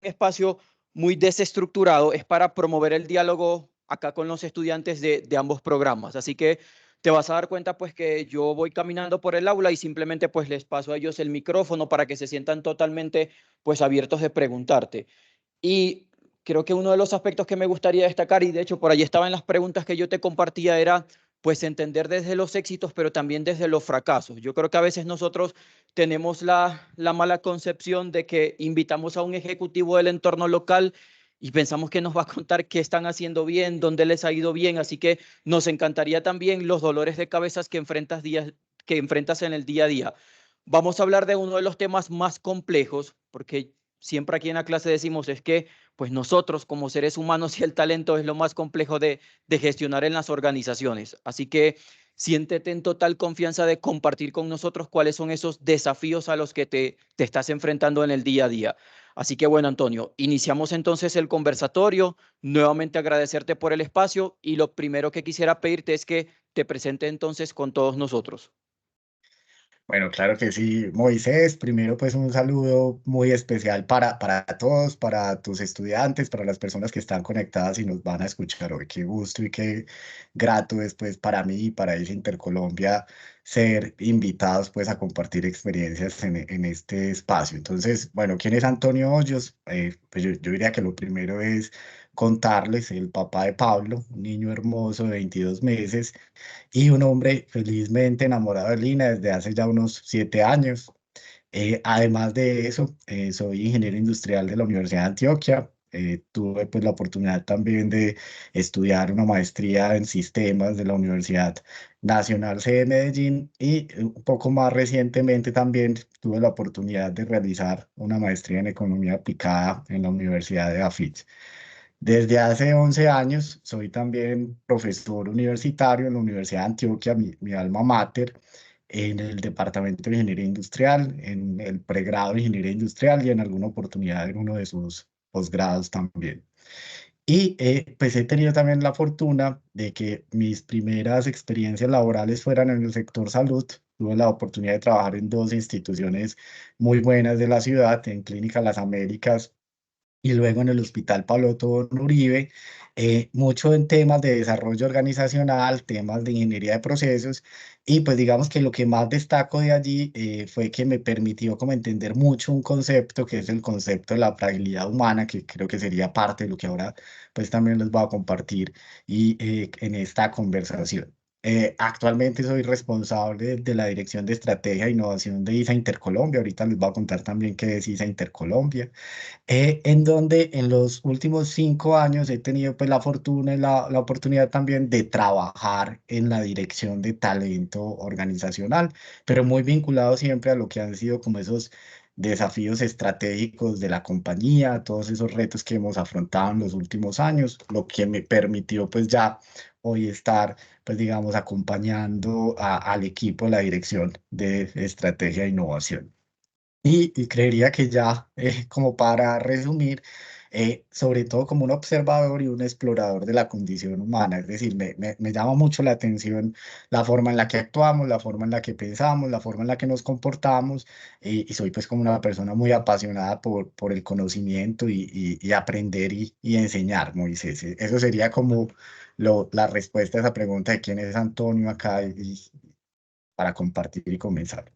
espacio muy desestructurado, es para promover el diálogo acá con los estudiantes de ambos programas. Así que te vas a dar cuenta pues que yo voy caminando por el aula y simplemente pues les paso a ellos el micrófono para que se sientan totalmente pues abiertos de preguntarte. Y creo que uno de los aspectos que me gustaría destacar, y de hecho por ahí estaba en las preguntas que yo te compartía, era pues entender desde los éxitos, pero también desde los fracasos. Yo creo que a veces nosotros tenemos la mala concepción de que invitamos a un ejecutivo del entorno local y pensamos que nos va a contar qué están haciendo bien, dónde les ha ido bien, así que nos encantaría también los dolores de cabezas que enfrentas en el día a día. Vamos a hablar de uno de los temas más complejos, porque siempre aquí en la clase decimos es que pues nosotros como seres humanos y el talento es lo más complejo de gestionar en las organizaciones. Así que siéntete en total confianza de compartir con nosotros cuáles son esos desafíos a los que te estás enfrentando en el día a día. Así que bueno, Antonio, iniciamos entonces el conversatorio. Nuevamente agradecerte por el espacio y lo primero que quisiera pedirte es que te presente entonces con todos nosotros. Bueno, claro que sí, Moisés. Primero, pues un saludo muy especial para todos, para tus estudiantes, para las personas que están conectadas y nos van a escuchar hoy. Qué gusto y qué grato es pues para mí y para ISA Intercolombia ser invitados pues a compartir experiencias en este espacio. Entonces, bueno, ¿quién es Antonio Hoyos? Pues yo diría que lo primero es contarles el papá de Pablo, un niño hermoso de 22 meses y un hombre felizmente enamorado de Lina desde hace ya unos 7 años. Además de eso, soy ingeniero industrial de la Universidad de Antioquia. Tuve pues la oportunidad también de estudiar una maestría en sistemas de la Universidad Nacional C de Medellín y un poco más recientemente también tuve la oportunidad de realizar una maestría en economía aplicada en la Universidad de AFIT. Desde hace 11 años soy también profesor universitario en la Universidad de Antioquia, mi alma mater, en el Departamento de Ingeniería Industrial, en el pregrado de Ingeniería Industrial y en alguna oportunidad en uno de sus posgrados también. Y pues he tenido también la fortuna de que mis primeras experiencias laborales fueran en el sector salud. Tuve la oportunidad de trabajar en dos instituciones muy buenas de la ciudad, en Clínica Las Américas y luego en el Hospital Pablo Tobón Uribe, mucho en temas de desarrollo organizacional, temas de ingeniería de procesos, y pues digamos que lo que más destaco de allí fue que me permitió como entender mucho un concepto que es el concepto de la fragilidad humana, que creo que sería parte de lo que ahora pues también les voy a compartir y en esta conversación. Actualmente soy responsable de la Dirección de Estrategia e Innovación de ISA Intercolombia. Ahorita les voy a contar también qué es ISA Intercolombia, en donde en los últimos 5 años he tenido pues la fortuna y la oportunidad también de trabajar en la dirección de talento organizacional, pero muy vinculado siempre a lo que han sido como esos desafíos estratégicos de la compañía, todos esos retos que hemos afrontado en los últimos años, lo que me permitió pues ya hoy estar pues digamos acompañando al equipo de la dirección de estrategia e innovación. Y creería que ya, como para resumir, sobre todo como un observador y un explorador de la condición humana, es decir, me llama mucho la atención la forma en la que actuamos, la forma en la que pensamos, la forma en la que nos comportamos, y soy pues como una persona muy apasionada por el conocimiento y aprender y enseñar, Moisés. Eso sería como la respuesta a esa pregunta de quién es Antonio acá y para compartir y comenzar.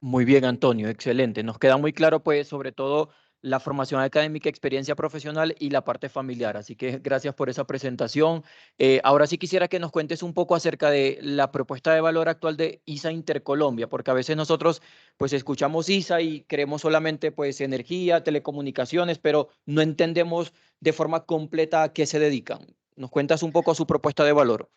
Muy bien, Antonio, excelente. Nos queda muy claro, pues, sobre todo la formación académica, experiencia profesional y la parte familiar. Así que gracias por esa presentación. Ahora sí quisiera que nos cuentes un poco acerca de la propuesta de valor actual de ISA Intercolombia, porque a veces nosotros, pues, escuchamos ISA y creemos solamente, pues, energía, telecomunicaciones, pero no entendemos de forma completa a qué se dedican. ¿Nos cuentas un poco su propuesta de valor?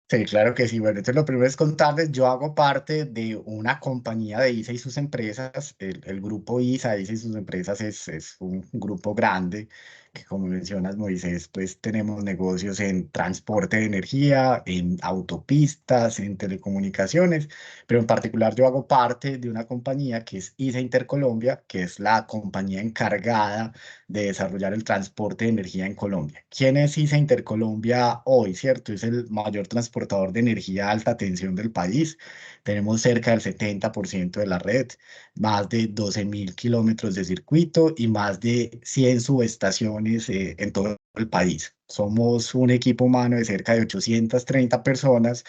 Sí, claro que sí. Bueno, entonces lo primero es contarles, yo hago parte de una compañía de ISA y sus empresas. El grupo ISA y sus empresas es un grupo grande que como mencionas, Moisés, pues tenemos negocios en transporte de energía, en autopistas, en telecomunicaciones, pero en particular yo hago parte de una compañía que es ISA Intercolombia, que es la compañía encargada de desarrollar el transporte de energía en Colombia. ¿Quién es ISA Intercolombia hoy, cierto? Es el mayor transportador de energía a alta tensión del país. Tenemos cerca del 70% de la red, más de 12.000 kilómetros de circuito y más de 100 subestaciones en todo el país. Somos un equipo humano de cerca de 830 personas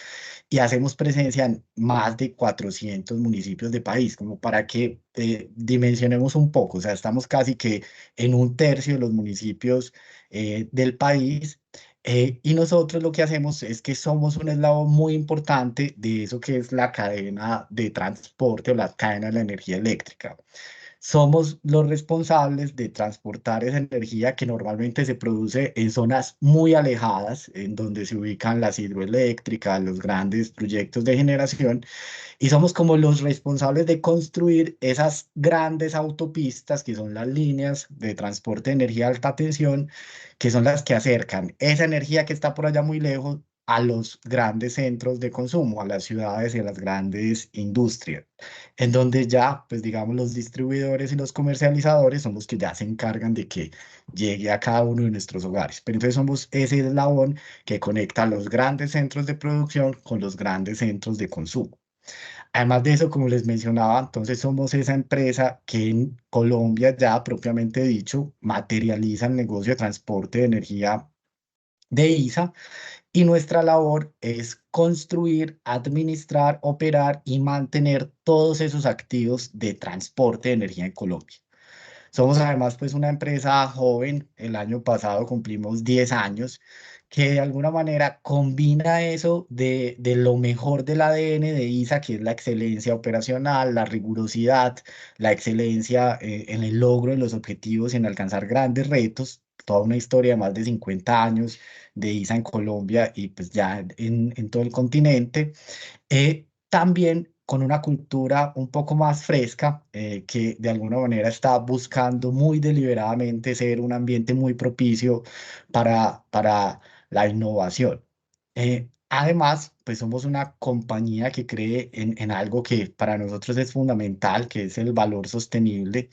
y hacemos presencia en más de 400 municipios de país, como para que dimensionemos un poco. O sea, estamos casi que en un tercio de los municipios del país. Y nosotros lo que hacemos es que somos un eslabón muy importante de eso que es la cadena de transporte o la cadena de la energía eléctrica. Somos los responsables de transportar esa energía que normalmente se produce en zonas muy alejadas, en donde se ubican las hidroeléctricas, los grandes proyectos de generación, y somos como los responsables de construir esas grandes autopistas que son las líneas de transporte de energía de alta tensión, que son las que acercan esa energía que está por allá muy lejos a los grandes centros de consumo, a las ciudades y a las grandes industrias, en donde ya, pues digamos, los distribuidores y los comercializadores son los que ya se encargan de que llegue a cada uno de nuestros hogares. Pero entonces somos ese eslabón que conecta los grandes centros de producción con los grandes centros de consumo. Además de eso, como les mencionaba, entonces somos esa empresa que en Colombia ya propiamente dicho materializa el negocio de transporte de energía de ISA y nuestra labor es construir, administrar, operar y mantener todos esos activos de transporte de energía en Colombia. Somos además pues una empresa joven, el año pasado cumplimos 10 años, que de alguna manera combina eso de lo mejor del ADN de ISA, que es la excelencia operacional, la rigurosidad, la excelencia en el logro de los objetivos y en alcanzar grandes retos, toda una historia de más de 50 años de ISA en Colombia y pues ya en todo el continente. También con una cultura un poco más fresca, que de alguna manera está buscando muy deliberadamente ser un ambiente muy propicio para la innovación. Además, pues somos una compañía que cree en algo que para nosotros es fundamental, que es el valor sostenible.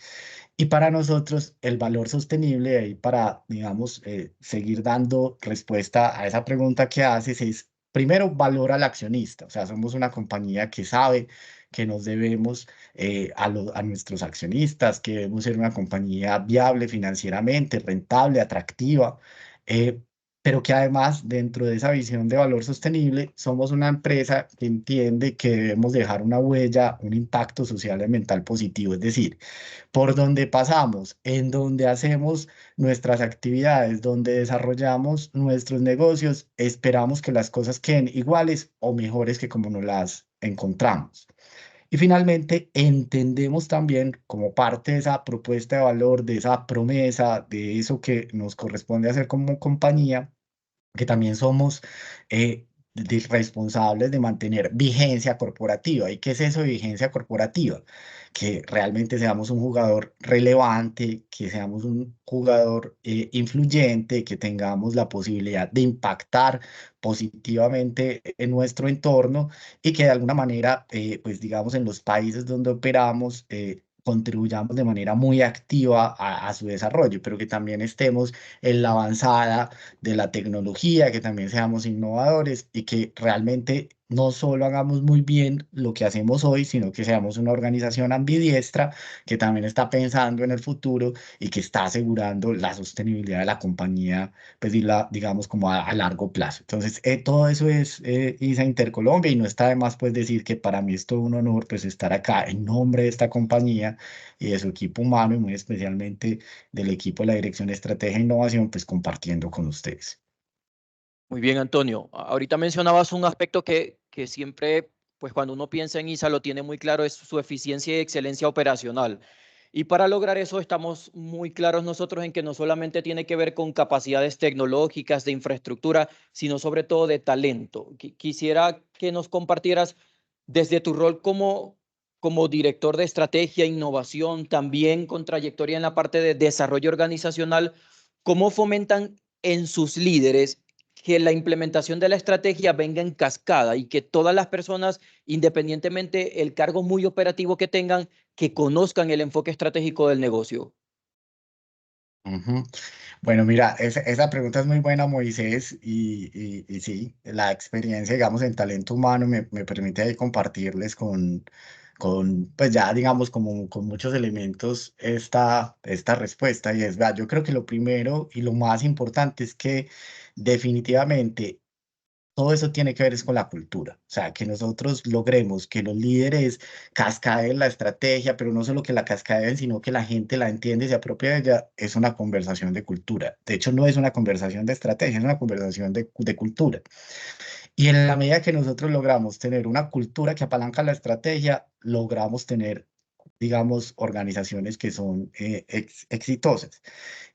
Y para nosotros el valor sostenible, ahí para, digamos, seguir dando respuesta a esa pregunta que haces, es primero valor al accionista. O sea, somos una compañía que sabe que nos debemos a nuestros accionistas, que debemos ser una compañía viable financieramente, rentable, atractiva. eh, pero que además dentro de esa visión de valor sostenible somos una empresa que entiende que debemos dejar una huella, un impacto social y ambiental positivo. Es decir, por donde pasamos, en donde hacemos nuestras actividades, donde desarrollamos nuestros negocios, esperamos que las cosas queden iguales o mejores que como nos las encontramos. Y finalmente, entendemos también como parte de esa propuesta de valor, de esa promesa, de eso que nos corresponde hacer como compañía, que también somos responsables de mantener vigencia corporativa. ¿Y qué es eso de vigencia corporativa? Que realmente seamos un jugador relevante, que seamos un jugador influyente, que tengamos la posibilidad de impactar positivamente en nuestro entorno y que de alguna manera, pues digamos, en los países donde operamos, contribuyamos de manera muy activa a su desarrollo, pero que también estemos en la avanzada de la tecnología, que también seamos innovadores y que realmente no solo hagamos muy bien lo que hacemos hoy, sino que seamos una organización ambidiestra que también está pensando en el futuro y que está asegurando la sostenibilidad de la compañía, pues digamos como a largo plazo. Entonces, todo eso es ISA Intercolombia y no está de más pues decir que para mí es todo un honor pues estar acá en nombre de esta compañía y de su equipo humano y muy especialmente del equipo de la Dirección de Estrategia e Innovación, pues compartiendo con ustedes. Muy bien, Antonio. Ahorita mencionabas un aspecto que siempre, pues cuando uno piensa en ISA lo tiene muy claro, es su eficiencia y excelencia operacional. Y para lograr eso estamos muy claros nosotros en que no solamente tiene que ver con capacidades tecnológicas, de infraestructura, sino sobre todo de talento. Quisiera que nos compartieras desde tu rol como director de estrategia e innovación, también con trayectoria en la parte de desarrollo organizacional, ¿cómo fomentan en sus líderes que la implementación de la estrategia venga en cascada y que todas las personas, independientemente el cargo muy operativo que tengan, que conozcan el enfoque estratégico del negocio? Ujú. Bueno, mira, esa pregunta es muy buena, Moisés, y sí, la experiencia, digamos, en talento humano me permite ahí compartirles pues ya, digamos, como con muchos elementos esta respuesta, y es, vea, yo creo que lo primero y lo más importante es que definitivamente todo eso tiene que ver es con la cultura, o sea, que nosotros logremos que los líderes cascaden la estrategia, pero no solo que la cascaden, sino que la gente la entiende y se apropia de ella, es una conversación de cultura. De hecho, no es una conversación de estrategia, es una conversación de cultura. Y en la medida que nosotros logramos tener una cultura que apalanca la estrategia, logramos tener, digamos, organizaciones que son exitosas.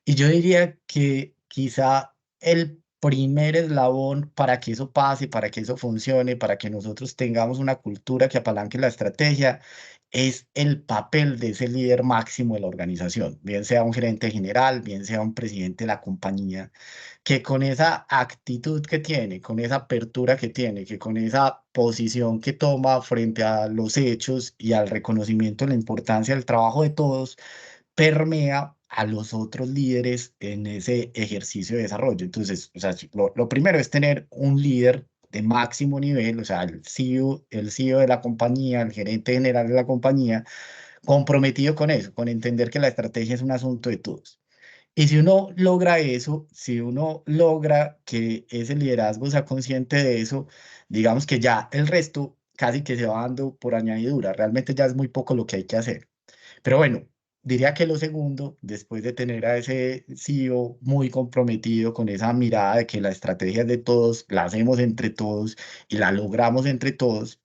Y yo diría que quizá el primer eslabón para que eso pase, para que eso funcione, para que nosotros tengamos una cultura que apalanque la estrategia, es el papel de ese líder máximo de la organización, bien sea un gerente general, bien sea un presidente de la compañía, que con esa actitud que tiene, con esa apertura que tiene, que con esa posición que toma frente a los hechos y al reconocimiento de la importancia del trabajo de todos, permea a los otros líderes en ese ejercicio de desarrollo. Entonces, o sea, lo primero es tener un líder de máximo nivel, o sea, el CEO de la compañía, el gerente general de la compañía, comprometido con eso, con entender que la estrategia es un asunto de todos. Y si uno logra eso, si uno logra que ese liderazgo sea consciente de eso, digamos que ya el resto casi que se va dando por añadidura. Realmente ya es muy poco lo que hay que hacer. Pero bueno, diría que lo segundo, después de tener a ese CEO muy comprometido con esa mirada de que la estrategia es de todos, la hacemos entre todos y la logramos entre todos,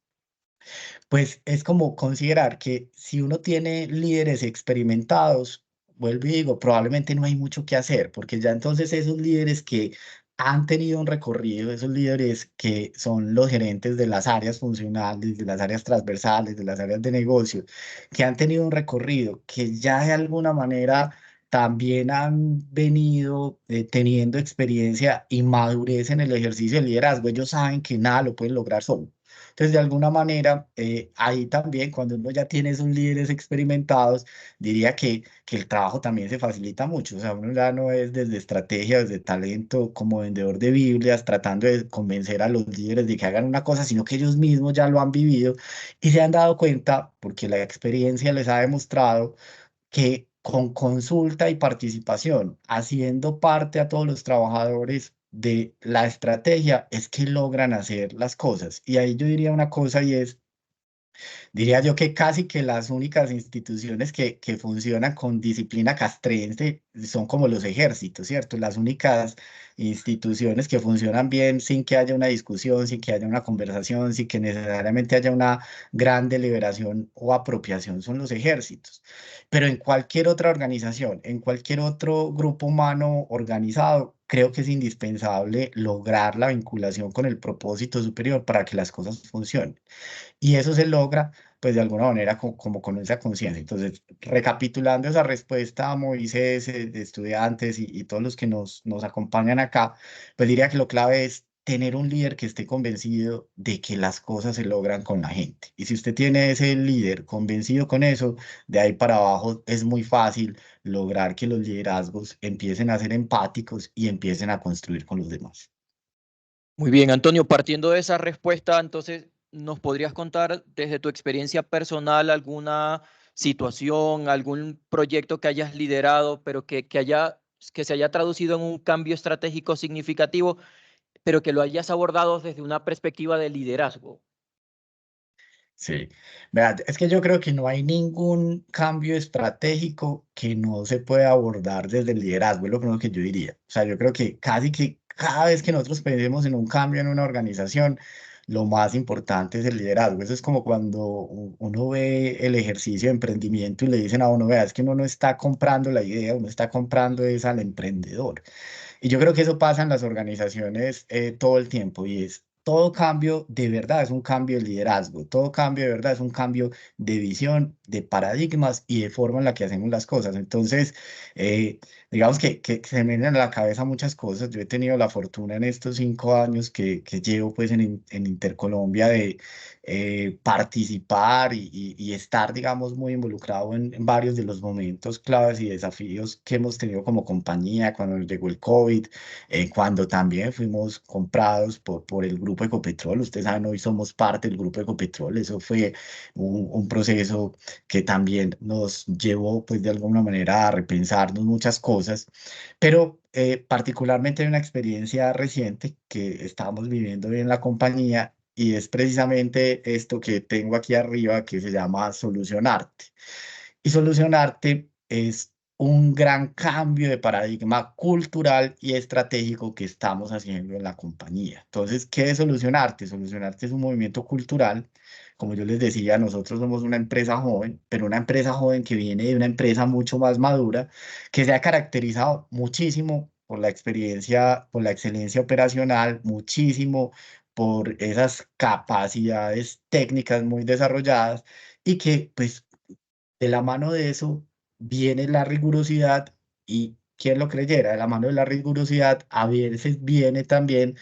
pues es como considerar que si uno tiene líderes experimentados, vuelvo y digo, probablemente no hay mucho que hacer, porque ya entonces esos líderes que han tenido un recorrido, esos líderes que son los gerentes de las áreas funcionales, de las áreas transversales, de las áreas de negocio, que han tenido un recorrido, que ya de alguna manera también han venido teniendo experiencia y madurez en el ejercicio de liderazgo, ellos saben que nada lo pueden lograr solo. Entonces, de alguna manera, ahí también, cuando uno ya tiene esos líderes experimentados, diría que el trabajo también se facilita mucho. O sea, uno ya no es desde estrategia, desde talento, como vendedor de Biblias, tratando de convencer a los líderes de que hagan una cosa, sino que ellos mismos ya lo han vivido y se han dado cuenta, porque la experiencia les ha demostrado que con consulta y participación, haciendo parte a todos los trabajadores de la estrategia, es que logran hacer las cosas. Y ahí yo diría una cosa y es, diría yo que casi que las únicas instituciones que funcionan con disciplina castrense son como los ejércitos, ¿cierto? Las únicas instituciones que funcionan bien sin que haya una discusión, sin que haya una conversación, sin que necesariamente haya una gran deliberación o apropiación son los ejércitos. Pero en cualquier otra organización, en cualquier otro grupo humano organizado, creo que es indispensable lograr la vinculación con el propósito superior para que las cosas funcionen. Y eso se logra, pues de alguna manera, como con esa conciencia. Entonces, recapitulando esa respuesta a Moisés, de estudiantes y todos los que nos acompañan acá, pues diría que lo clave es tener un líder que esté convencido de que las cosas se logran con la gente. Y si usted tiene ese líder convencido con eso, de ahí para abajo es muy fácil lograr que los liderazgos empiecen a ser empáticos y empiecen a construir con los demás. Muy bien, Antonio, partiendo de esa respuesta, entonces, ¿nos podrías contar desde tu experiencia personal alguna situación, algún proyecto que hayas liderado, pero que se haya traducido en un cambio estratégico significativo, pero que lo hayas abordado desde una perspectiva de liderazgo? Sí, vea, es que yo creo que no hay ningún cambio estratégico que no se pueda abordar desde el liderazgo, es lo primero que yo diría. O sea, yo creo que casi que cada vez que nosotros pensemos en un cambio en una organización, lo más importante es el liderazgo. Eso es como cuando uno ve el ejercicio de emprendimiento y le dicen a uno, vea, es que uno no está comprando la idea, uno está comprando es al emprendedor. Y yo creo que eso pasa en las organizaciones todo el tiempo y es todo cambio de verdad es un cambio de liderazgo, todo cambio de verdad es un cambio de visión, de paradigmas y de forma en la que hacemos las cosas. Entonces, eh, digamos que se me vienen a la cabeza muchas cosas. Yo he tenido la fortuna en estos 5 años que llevo pues en Intercolombia de participar y estar, digamos, muy involucrado en varios de los momentos claves y desafíos que hemos tenido como compañía cuando nos llegó el COVID, cuando también fuimos comprados por el grupo Ecopetrol. Ustedes saben, hoy somos parte del grupo Ecopetrol. Eso fue un proceso que también nos llevó, pues, de alguna manera a repensarnos muchas cosas, pero particularmente hay una experiencia reciente que estamos viviendo en la compañía y es precisamente esto que tengo aquí arriba que se llama Solucionarte. Y Solucionarte es un gran cambio de paradigma cultural y estratégico que estamos haciendo en la compañía. Entonces, ¿qué es Solucionarte? Solucionarte es un movimiento cultural. Como yo les decía, nosotros somos una empresa joven, pero una empresa joven que viene de una empresa mucho más madura, que se ha caracterizado muchísimo por la experiencia, por la excelencia operacional, muchísimo por esas capacidades técnicas muy desarrolladas y que pues de la mano de eso viene la rigurosidad y quien lo creyera, de la mano de la rigurosidad a veces viene también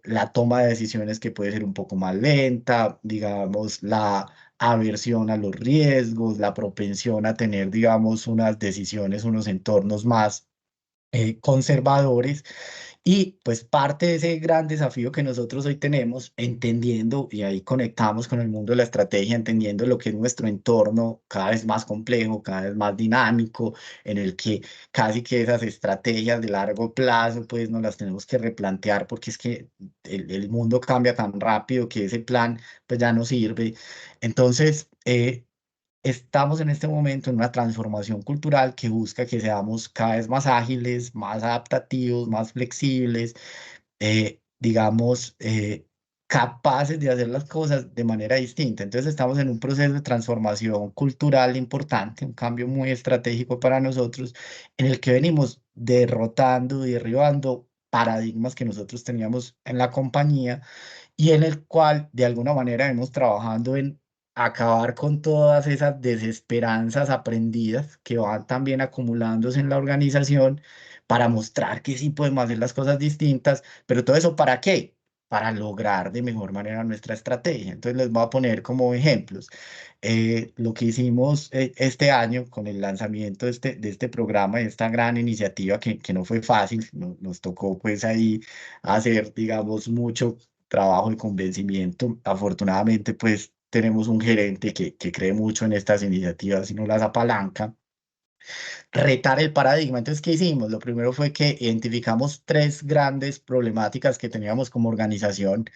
la toma de decisiones que puede ser un poco más lenta, digamos, la aversión a los riesgos, la propensión a tener, digamos, unas decisiones, unos entornos más conservadores. Y pues parte de ese gran desafío que nosotros hoy tenemos, entendiendo, y ahí conectamos con el mundo de la estrategia, entendiendo lo que es nuestro entorno cada vez más complejo, cada vez más dinámico, en el que casi que esas estrategias de largo plazo, pues nos las tenemos que replantear porque es que el mundo cambia tan rápido que ese plan pues ya no sirve. Entonces, estamos en este momento en una transformación cultural que busca que seamos cada vez más ágiles, más adaptativos, más flexibles, digamos, capaces de hacer las cosas de manera distinta. Entonces estamos en un proceso de transformación cultural importante, un cambio muy estratégico para nosotros, en el que venimos derrotando y derribando paradigmas que nosotros teníamos en la compañía y en el cual de alguna manera hemos trabajando en acabar con todas esas desesperanzas aprendidas que van también acumulándose en la organización para mostrar que sí podemos hacer las cosas distintas, pero todo eso ¿para qué? Para lograr de mejor manera nuestra estrategia. Entonces les voy a poner como ejemplos. Lo que hicimos este año con el lanzamiento de este programa, de esta gran iniciativa que no fue fácil, nos tocó pues ahí hacer, digamos, mucho trabajo de convencimiento. Afortunadamente, pues tenemos un gerente que cree mucho en estas iniciativas y no las apalanca. Retar el paradigma. Entonces, ¿qué hicimos? Lo primero fue que identificamos tres grandes problemáticas que teníamos como organización.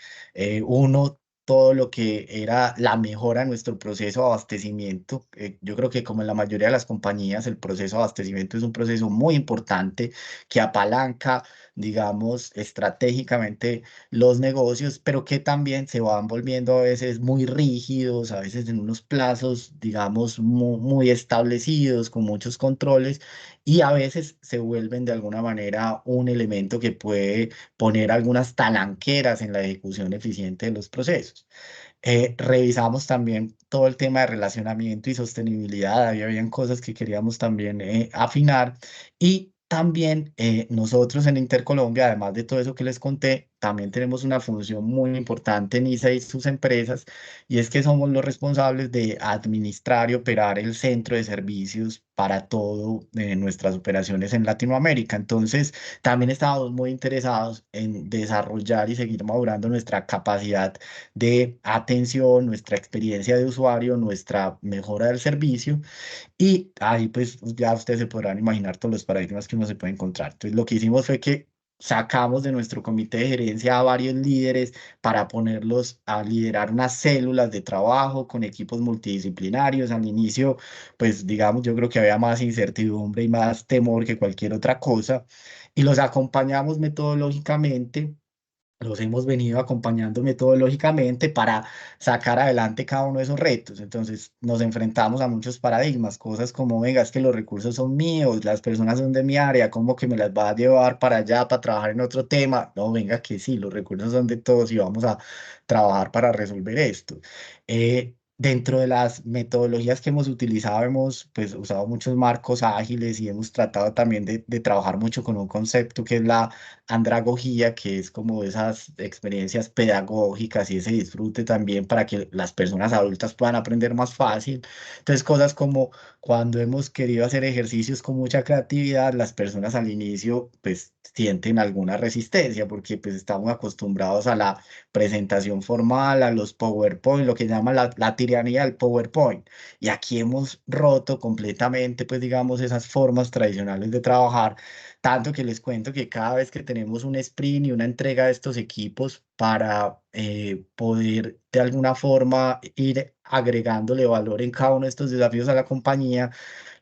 Uno, todo lo que era la mejora en nuestro proceso de abastecimiento. Yo creo que como en la mayoría de las compañías, el proceso de abastecimiento es un proceso muy importante que apalanca, digamos, estratégicamente los negocios, pero que también se van volviendo a veces muy rígidos, a veces en unos plazos, digamos, muy establecidos, con muchos controles, y a veces se vuelven de alguna manera un elemento que puede poner algunas talanqueras en la ejecución eficiente de los procesos. Revisamos también todo el tema de relacionamiento y sostenibilidad. Ahí habían cosas que queríamos también afinar. Y también nosotros en Intercolombia, además de todo eso que les conté, también tenemos una función muy importante en ISA y sus empresas, y es que somos los responsables de administrar y operar el centro de servicios para todo nuestras operaciones en Latinoamérica. Entonces, también estamos muy interesados en desarrollar y seguir madurando nuestra capacidad de atención, nuestra experiencia de usuario, nuestra mejora del servicio. Y ahí pues ya ustedes se podrán imaginar todos los paradigmas que uno se puede encontrar. Entonces lo que hicimos fue que sacamos de nuestro comité de gerencia a varios líderes para ponerlos a liderar unas células de trabajo con equipos multidisciplinarios. Al inicio, pues digamos, yo creo que había más incertidumbre y más temor que cualquier otra cosa. Y los acompañamos metodológicamente los hemos venido acompañando metodológicamente para sacar adelante cada uno de esos retos. Entonces nos enfrentamos a muchos paradigmas, cosas como, venga, es que los recursos son míos, las personas son de mi área, ¿cómo que me las va a llevar para allá para trabajar en otro tema? No, venga, que sí, los recursos son de todos y vamos a trabajar para resolver esto. Dentro de las metodologías que hemos utilizado, hemos pues usado muchos marcos ágiles y hemos tratado también de trabajar mucho con un concepto que es la andragogía, que es como esas experiencias pedagógicas y ese disfrute también para que las personas adultas puedan aprender más fácil. Entonces, cosas como cuando hemos querido hacer ejercicios con mucha creatividad, las personas al inicio pues sienten alguna resistencia porque pues estamos acostumbrados a la presentación formal, a los PowerPoint, lo que llama la tiranía del PowerPoint. Y aquí hemos roto completamente, pues digamos, esas formas tradicionales de trabajar, tanto que les cuento que cada vez que tenemos un sprint y una entrega de estos equipos para poder de alguna forma ir agregándole valor en cada uno de estos desafíos a la compañía,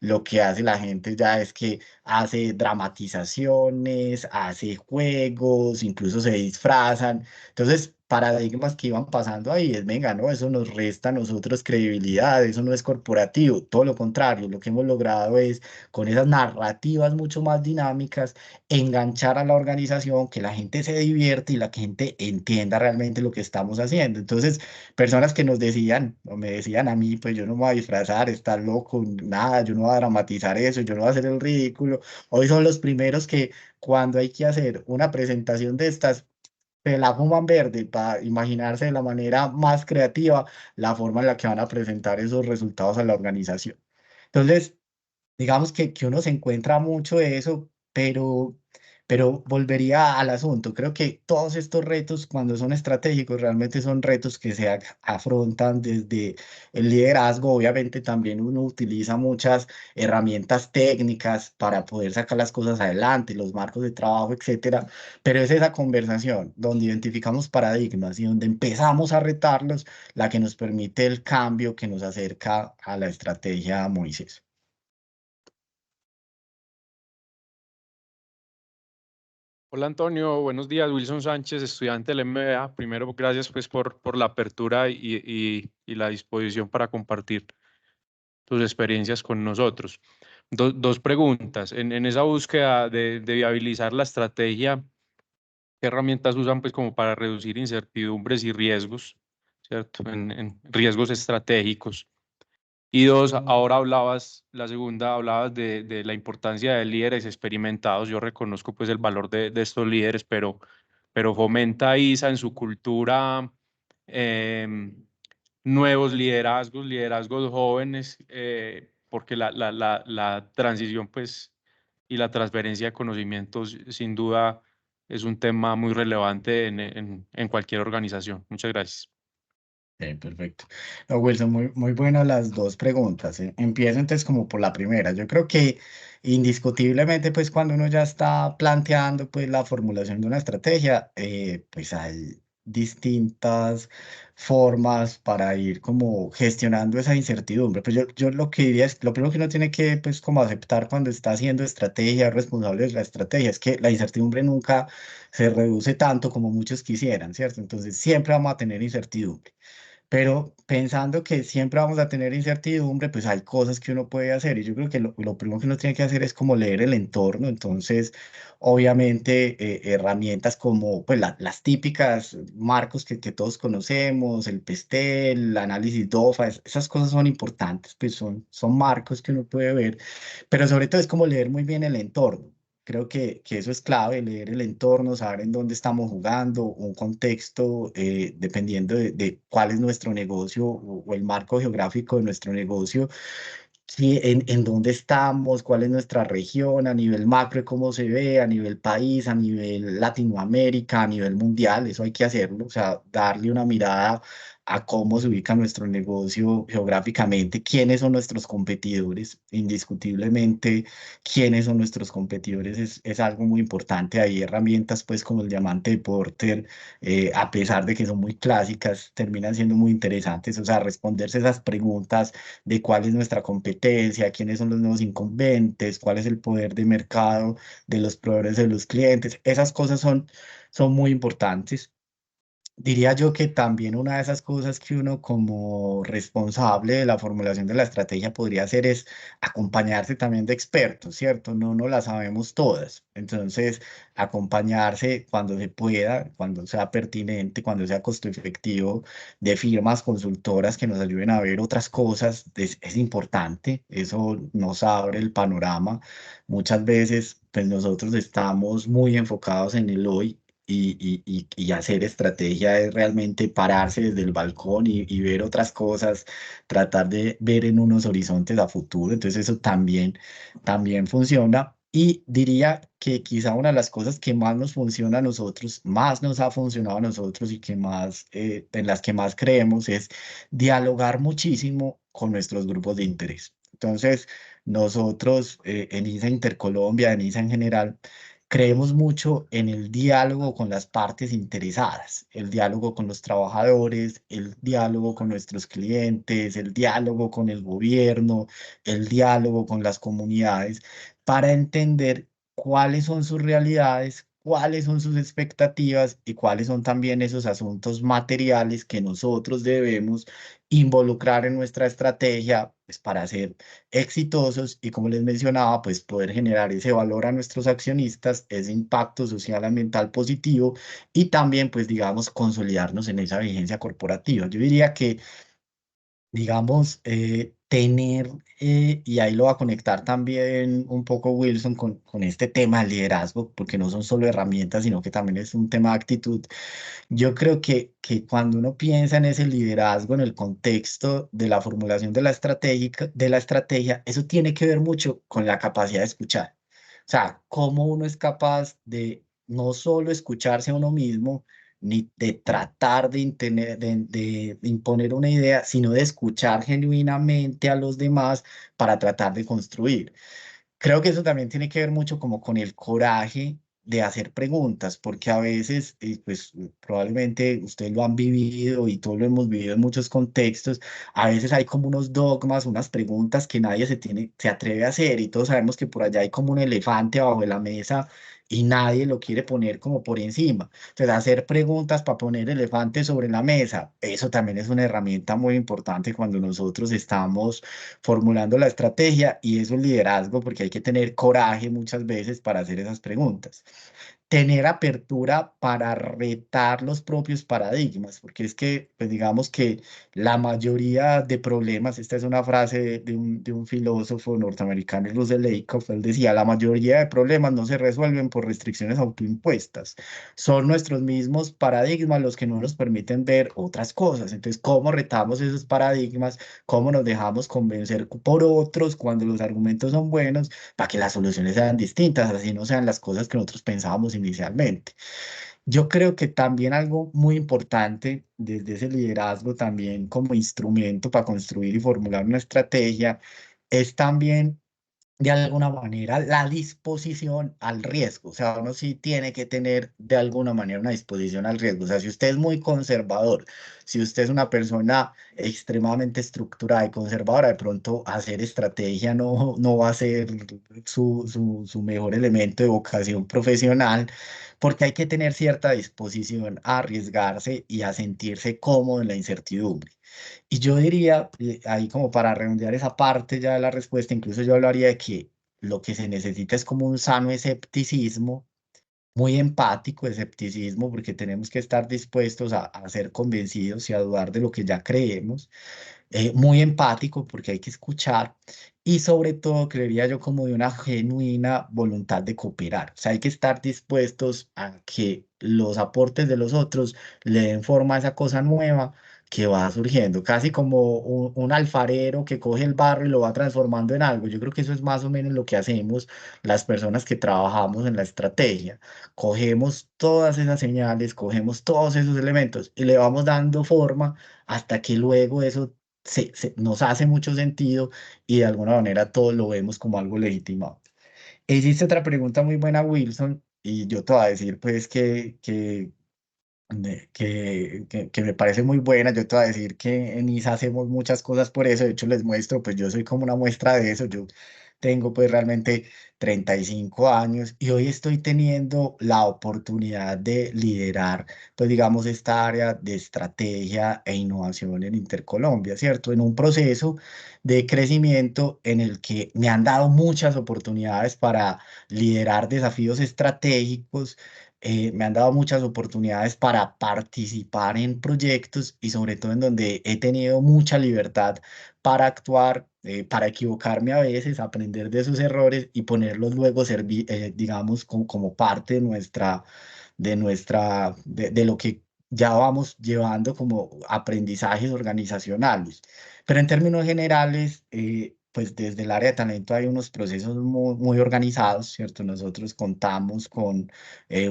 lo que hace la gente ya es que hace dramatizaciones, hace juegos, incluso se disfrazan. Entonces, paradigmas que iban pasando ahí es, venga, no, eso nos resta a nosotros credibilidad, eso no es corporativo, todo lo contrario, lo que hemos logrado es con esas narrativas mucho más dinámicas, enganchar a la organización, que la gente se divierte y la gente entienda realmente lo que estamos haciendo. Entonces, personas que nos decían, o me decían a mí, pues yo no me voy a disfrazar, está loco, nada, yo no voy a dramatizar eso, yo no voy a hacer el ridículo. Hoy son los primeros que cuando hay que hacer una presentación de estas, se la fuman verde para imaginarse de la manera más creativa la forma en la que van a presentar esos resultados a la organización. Entonces, digamos que uno se encuentra mucho de eso, pero volvería al asunto. Creo que todos estos retos, cuando son estratégicos, realmente son retos que se afrontan desde el liderazgo. Obviamente también uno utiliza muchas herramientas técnicas para poder sacar las cosas adelante, los marcos de trabajo, etcétera. Pero es esa conversación donde identificamos paradigmas y donde empezamos a retarlos la que nos permite el cambio que nos acerca a la estrategia Moisés. Hola Antonio, buenos días. Wilson Sánchez, estudiante del MBA. Primero, gracias pues por la apertura y la disposición para compartir tus experiencias con nosotros. Dos preguntas. En esa búsqueda de viabilizar la estrategia, ¿qué herramientas usan pues como para reducir incertidumbres y riesgos, ¿cierto? En riesgos estratégicos. Y dos, ahora hablabas, la segunda, hablabas de la importancia de líderes experimentados. Yo reconozco pues el valor de estos líderes, pero fomenta ISA en su cultura nuevos liderazgos, liderazgos jóvenes, porque la transición pues y la transferencia de conocimientos sin duda es un tema muy relevante en cualquier organización. Muchas gracias. Perfecto. No, Wilson, muy buenas las dos preguntas. Empiezo entonces como por la primera. Yo creo que indiscutiblemente, pues cuando uno ya está planteando pues la formulación de una estrategia, pues hay distintas formas para ir como gestionando esa incertidumbre. Pues yo lo que diría es, lo primero que uno tiene que pues como aceptar cuando está haciendo estrategia, responsable de la estrategia, es que la incertidumbre nunca se reduce tanto como muchos quisieran, ¿cierto? Entonces siempre vamos a tener incertidumbre. Pero pensando que siempre vamos a tener incertidumbre, pues hay cosas que uno puede hacer. Y yo creo que lo primero que uno tiene que hacer es como leer el entorno. Entonces, obviamente, herramientas como pues, las típicas marcos que todos conocemos, el PESTEL, el análisis DOFA, esas cosas son importantes, pues son marcos que uno puede ver. Pero sobre todo es como leer muy bien el entorno. Creo que eso es clave, leer el entorno, saber en dónde estamos jugando, un contexto, dependiendo de cuál es nuestro negocio o el marco geográfico de nuestro negocio, en dónde estamos, cuál es nuestra región, a nivel macro, cómo se ve, a nivel país, a nivel Latinoamérica, a nivel mundial, eso hay que hacerlo, o sea, darle una mirada a cómo se ubica nuestro negocio geográficamente, quiénes son nuestros competidores, indiscutiblemente quiénes son nuestros competidores es algo muy importante. Hay herramientas pues como el diamante de Porter, a pesar de que son muy clásicas, terminan siendo muy interesantes, o sea, responderse esas preguntas de cuál es nuestra competencia, quiénes son los nuevos incumbentes, cuál es el poder de mercado de los proveedores de los clientes, esas cosas son muy importantes. Diría yo que también una de esas cosas que uno como responsable de la formulación de la estrategia podría hacer es acompañarse también de expertos, ¿cierto? No las sabemos todas. Entonces, acompañarse cuando se pueda, cuando sea pertinente, cuando sea costo efectivo, de firmas consultoras que nos ayuden a ver otras cosas, es importante. Eso nos abre el panorama. Muchas veces, pues nosotros estamos muy enfocados en el hoy y hacer estrategia es realmente pararse desde el balcón y ver otras cosas, tratar de ver en unos horizontes a futuro. Entonces eso también funciona. Y diría que quizá una de las cosas que más nos funciona a nosotros, más nos ha funcionado a nosotros y que más, en las que más creemos es dialogar muchísimo con nuestros grupos de interés. Entonces, nosotros en ISA Intercolombia, en ISA en general, creemos mucho en el diálogo con las partes interesadas, el diálogo con los trabajadores, el diálogo con nuestros clientes, el diálogo con el gobierno, el diálogo con las comunidades, para entender cuáles son sus realidades, cuáles son sus expectativas y cuáles son también esos asuntos materiales que nosotros debemos involucrar en nuestra estrategia, pues, para ser exitosos y, como les mencionaba, pues poder generar ese valor a nuestros accionistas, ese impacto social ambiental positivo y también, pues digamos, consolidarnos en esa vigencia corporativa. Yo diría que, digamos, tener, y ahí lo va a conectar también un poco Wilson con este tema del liderazgo, porque no son solo herramientas, sino que también es un tema de actitud. Yo creo que cuando uno piensa en ese liderazgo, en el contexto de la formulación de la estrategia, eso tiene que ver mucho con la capacidad de escuchar. O sea, cómo uno es capaz de no solo escucharse a uno mismo, ni de tratar de imponer una idea, sino de escuchar genuinamente a los demás para tratar de construir. Creo que eso también tiene que ver mucho como con el coraje de hacer preguntas, porque a veces, pues probablemente ustedes lo han vivido y todos lo hemos vivido en muchos contextos, a veces hay como unos dogmas, unas preguntas que nadie se atreve a hacer y todos sabemos que por allá hay como un elefante abajo de la mesa y nadie lo quiere poner como por encima. Entonces, hacer preguntas para poner elefantes sobre la mesa, eso también es una herramienta muy importante cuando nosotros estamos formulando la estrategia y eso es liderazgo porque hay que tener coraje muchas veces para hacer esas preguntas. Tener apertura para retar los propios paradigmas, porque es que, pues digamos que la mayoría de problemas, esta es una frase de un filósofo norteamericano, Russell Lakoff, él decía, la mayoría de problemas no se resuelven por restricciones autoimpuestas, son nuestros mismos paradigmas los que no nos permiten ver otras cosas. Entonces, ¿cómo retamos esos paradigmas? ¿Cómo nos dejamos convencer por otros cuando los argumentos son buenos para que las soluciones sean distintas, así no sean las cosas que nosotros pensábamos inicialmente? Yo creo que también algo muy importante desde ese liderazgo, también como instrumento para construir y formular una estrategia, es también de alguna manera la disposición al riesgo. O sea, uno sí tiene que tener de alguna manera una disposición al riesgo. O sea, si usted es muy conservador, si usted es una persona extremadamente estructurada y conservadora, de pronto hacer estrategia no va a ser su mejor elemento de vocación profesional, porque hay que tener cierta disposición a arriesgarse y a sentirse cómodo en la incertidumbre. Y yo diría, ahí como para redondear esa parte ya de la respuesta, incluso yo hablaría de que lo que se necesita es como un sano escepticismo, muy empático escepticismo, porque tenemos que estar dispuestos a ser convencidos y a dudar de lo que ya creemos, muy empático porque hay que escuchar y sobre todo creería yo como de una genuina voluntad de cooperar. O sea, hay que estar dispuestos a que los aportes de los otros le den forma a esa cosa nueva que va surgiendo, casi como un alfarero que coge el barro y lo va transformando en algo. Yo creo que eso es más o menos lo que hacemos las personas que trabajamos en la estrategia. Cogemos todas esas señales, cogemos todos esos elementos y le vamos dando forma hasta que luego eso nos hace mucho sentido y de alguna manera todos lo vemos como algo legitimado. E hiciste otra pregunta muy buena, Wilson, y yo te voy a decir pues que me parece muy buena. Yo te voy a decir que en ISA hacemos muchas cosas por eso. De hecho, les muestro, pues yo soy como una muestra de eso. Yo tengo pues realmente 35 años y hoy estoy teniendo la oportunidad de liderar, pues digamos, esta área de estrategia e innovación en Intercolombia, ¿cierto? En un proceso de crecimiento en el que me han dado muchas oportunidades para liderar desafíos estratégicos, me han dado muchas oportunidades para participar en proyectos y sobre todo en donde he tenido mucha libertad para actuar, para equivocarme a veces, aprender de sus errores y ponerlos luego, digamos, como parte de lo que ya vamos llevando como aprendizajes organizacionales. Pero en términos generales, pues desde el área de talento hay unos procesos muy organizados, ¿cierto? Nosotros contamos con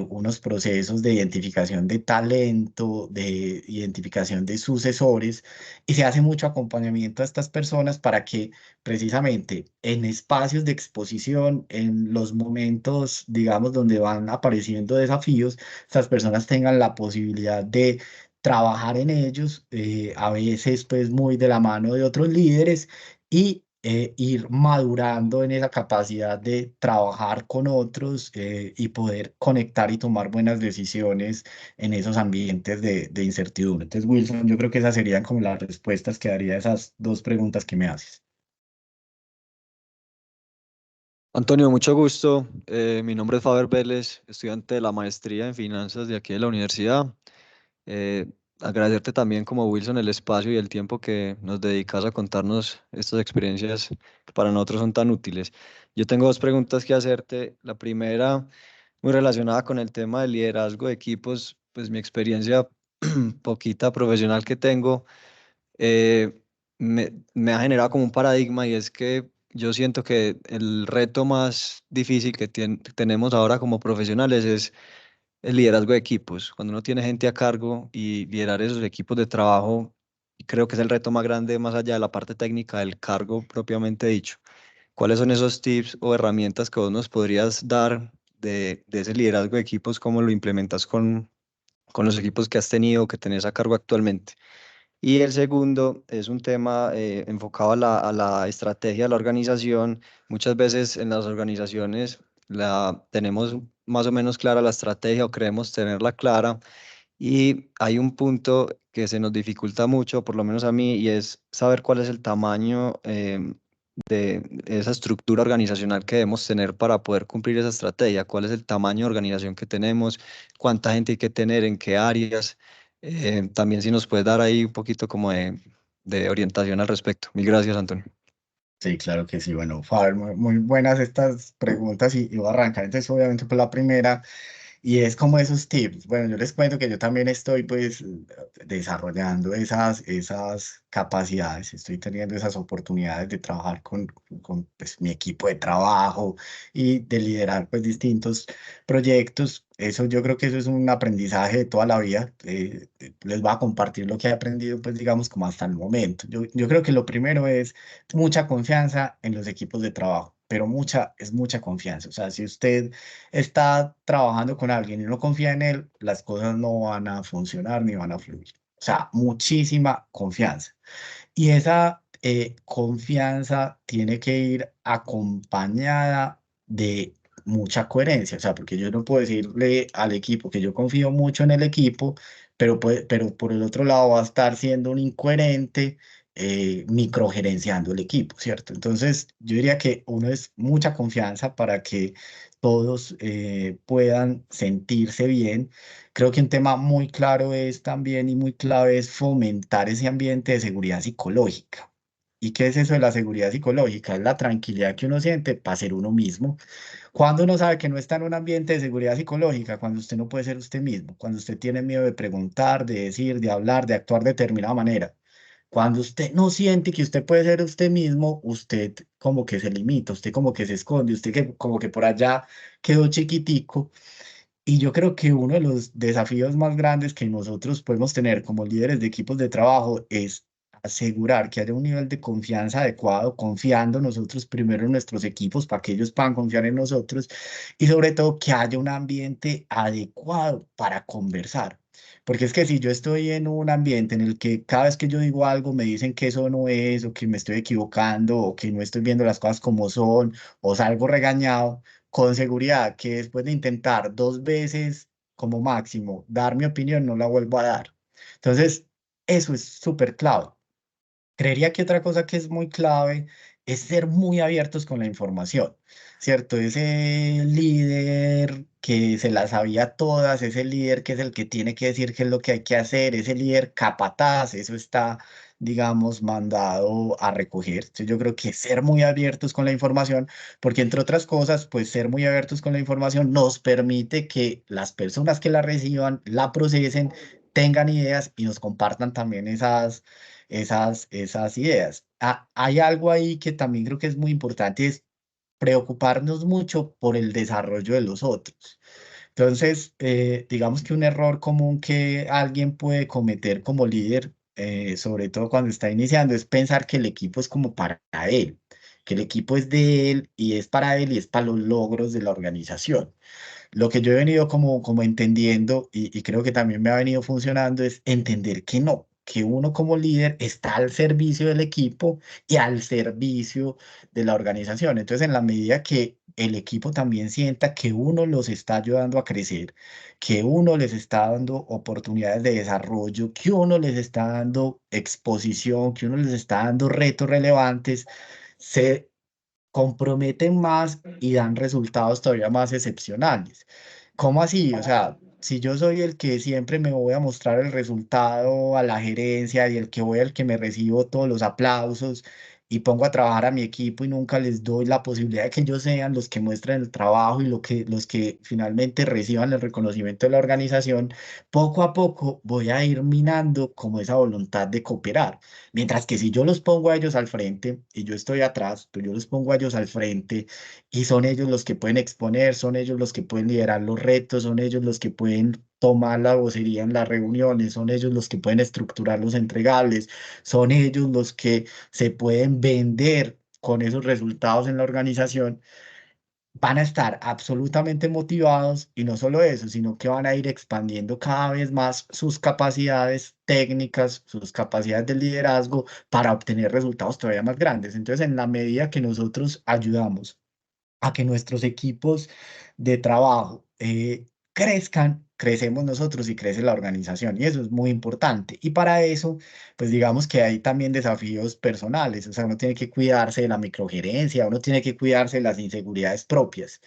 unos procesos de identificación de talento, de identificación de sucesores, y se hace mucho acompañamiento a estas personas para que precisamente en espacios de exposición, en los momentos, digamos, donde van apareciendo desafíos, estas personas tengan la posibilidad de trabajar en ellos, a veces pues muy de la mano de otros líderes y ir madurando en esa capacidad de trabajar con otros y poder conectar y tomar buenas decisiones en esos ambientes de incertidumbre. Entonces, Wilson, yo creo que esas serían como las respuestas que daría a esas dos preguntas que me haces. Antonio, mucho gusto. Mi nombre es Faber Vélez, estudiante de la maestría en finanzas de aquí de la universidad. Eh, Agradecerte también como Wilson el espacio y el tiempo que nos dedicas a contarnos estas experiencias que para nosotros son tan útiles. Yo tengo dos preguntas que hacerte. La primera, muy relacionada con el tema del liderazgo de equipos, pues mi experiencia poquita profesional que tengo me ha generado como un paradigma y es que yo siento que el reto más difícil que tenemos ahora como profesionales es el liderazgo de equipos. Cuando uno tiene gente a cargo y liderar esos equipos de trabajo, creo que es el reto más grande más allá de la parte técnica del cargo propiamente dicho. ¿Cuáles son esos tips o herramientas que vos nos podrías dar de ese liderazgo de equipos? ¿Cómo lo implementas con los equipos que has tenido, que tenés a cargo actualmente? Y el segundo es un tema enfocado a la estrategia de la organización. Muchas veces en las organizaciones tenemos más o menos clara la estrategia o creemos tenerla clara y hay un punto que se nos dificulta mucho, por lo menos a mí, y es saber cuál es el tamaño de esa estructura organizacional que debemos tener para poder cumplir esa estrategia, cuál es el tamaño de organización que tenemos, cuánta gente hay que tener, en qué áreas. También si nos puedes dar ahí un poquito como de orientación al respecto. Mil gracias, Antonio. Sí, claro que sí. Bueno, Faber, muy buenas estas preguntas y voy a arrancar. Entonces, obviamente, por la primera. Y es como esos tips. Bueno, yo les cuento que yo también estoy pues desarrollando esas capacidades, estoy teniendo esas oportunidades de trabajar con pues, mi equipo de trabajo y de liderar pues distintos proyectos. Eso yo creo que eso es un aprendizaje de toda la vida. Les voy a compartir lo que he aprendido pues digamos como hasta el momento. Yo creo que lo primero es mucha confianza en los equipos de trabajo, pero es mucha confianza. O sea, si usted está trabajando con alguien y no confía en él, las cosas no van a funcionar ni van a fluir. O sea, muchísima confianza. Y esa confianza tiene que ir acompañada de mucha coherencia. O sea, porque yo no puedo decirle al equipo que yo confío mucho en el equipo, pero por el otro lado va a estar siendo un incoherente, microgerenciando el equipo, ¿cierto? Entonces, yo diría que uno es mucha confianza para que todos puedan sentirse bien. Creo que un tema muy claro es también y muy clave es fomentar ese ambiente de seguridad psicológica. ¿Y qué es eso de la seguridad psicológica? Es la tranquilidad que uno siente para ser uno mismo. Cuando uno sabe que no está en un ambiente de seguridad psicológica, cuando usted no puede ser usted mismo, cuando usted tiene miedo de preguntar, de decir, de hablar, de actuar de determinada manera, cuando usted no siente que usted puede ser usted mismo, usted como que se limita, usted como que se esconde, usted que, como que por allá quedó chiquitico. Y yo creo que uno de los desafíos más grandes que nosotros podemos tener como líderes de equipos de trabajo es asegurar que haya un nivel de confianza adecuado, confiando nosotros primero en nuestros equipos para que ellos puedan confiar en nosotros y sobre todo que haya un ambiente adecuado para conversar. Porque es que si yo estoy en un ambiente en el que cada vez que yo digo algo me dicen que eso no es, o que me estoy equivocando, o que no estoy viendo las cosas como son, o salgo regañado, con seguridad que después de intentar 2 veces como máximo dar mi opinión, no la vuelvo a dar. Entonces, eso es súper clave. Creería que otra cosa que es muy clave es ser muy abiertos con la información, ¿cierto? Ese líder que se las sabía todas, ese líder que es el que tiene que decir qué es lo que hay que hacer, ese líder capataz, eso está, digamos, mandado a recoger. Entonces, yo creo que ser muy abiertos con la información, porque entre otras cosas, pues ser muy abiertos con la información nos permite que las personas que la reciban, la procesen, tengan ideas y nos compartan también esas ideas. Hay algo ahí que también creo que es muy importante, es preocuparnos mucho por el desarrollo de los otros. Entonces, digamos que un error común que alguien puede cometer como líder, sobre todo cuando está iniciando, es pensar que el equipo es como para él, que el equipo es de él y es para él y es para los logros de la organización. Lo que yo he venido como entendiendo y creo que también me ha venido funcionando es entender que no, que uno como líder está al servicio del equipo y al servicio de la organización. Entonces, en la medida que el equipo también sienta que uno los está ayudando a crecer, que uno les está dando oportunidades de desarrollo, que uno les está dando exposición, que uno les está dando retos relevantes, se comprometen más y dan resultados todavía más excepcionales. ¿Cómo así? O sea, si yo soy el que siempre me voy a mostrar el resultado a la gerencia y el que voy al que me recibo todos los aplausos y pongo a trabajar a mi equipo y nunca les doy la posibilidad de que ellos sean los que muestren el trabajo y los que finalmente reciban el reconocimiento de la organización, poco a poco voy a ir minando como esa voluntad de cooperar. Mientras que si yo los pongo a ellos al frente y yo estoy atrás, pues yo los pongo a ellos al frente y son ellos los que pueden exponer, son ellos los que pueden liderar los retos, son ellos los que pueden tomar la vocería en las reuniones, son ellos los que pueden estructurar los entregables, son ellos los que se pueden vender con esos resultados en la organización, van a estar absolutamente motivados y no solo eso, sino que van a ir expandiendo cada vez más sus capacidades técnicas, sus capacidades de liderazgo para obtener resultados todavía más grandes. Entonces, en la medida que nosotros ayudamos a que nuestros equipos de trabajo crezcan, crecemos nosotros y crece la organización. Y eso es muy importante. Y para eso, pues digamos que hay también desafíos personales. O sea, uno tiene que cuidarse de la microgerencia, uno tiene que cuidarse de las inseguridades propias.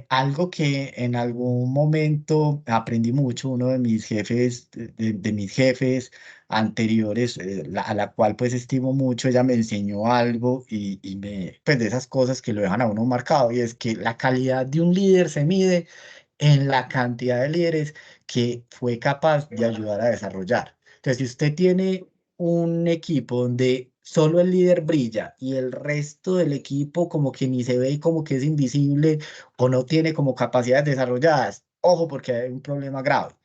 Algo que en algún momento aprendí mucho, uno de mis jefes, de mis jefes anteriores, a la cual pues estimo mucho, ella me enseñó algo y pues de esas cosas que lo dejan a uno marcado, y es que la calidad de un líder se mide en la cantidad de líderes que fue capaz de ayudar a desarrollar. Entonces, si usted tiene un equipo donde solo el líder brilla y el resto del equipo como que ni se ve y como que es invisible o no tiene como capacidades desarrolladas, ojo porque hay un problema grave.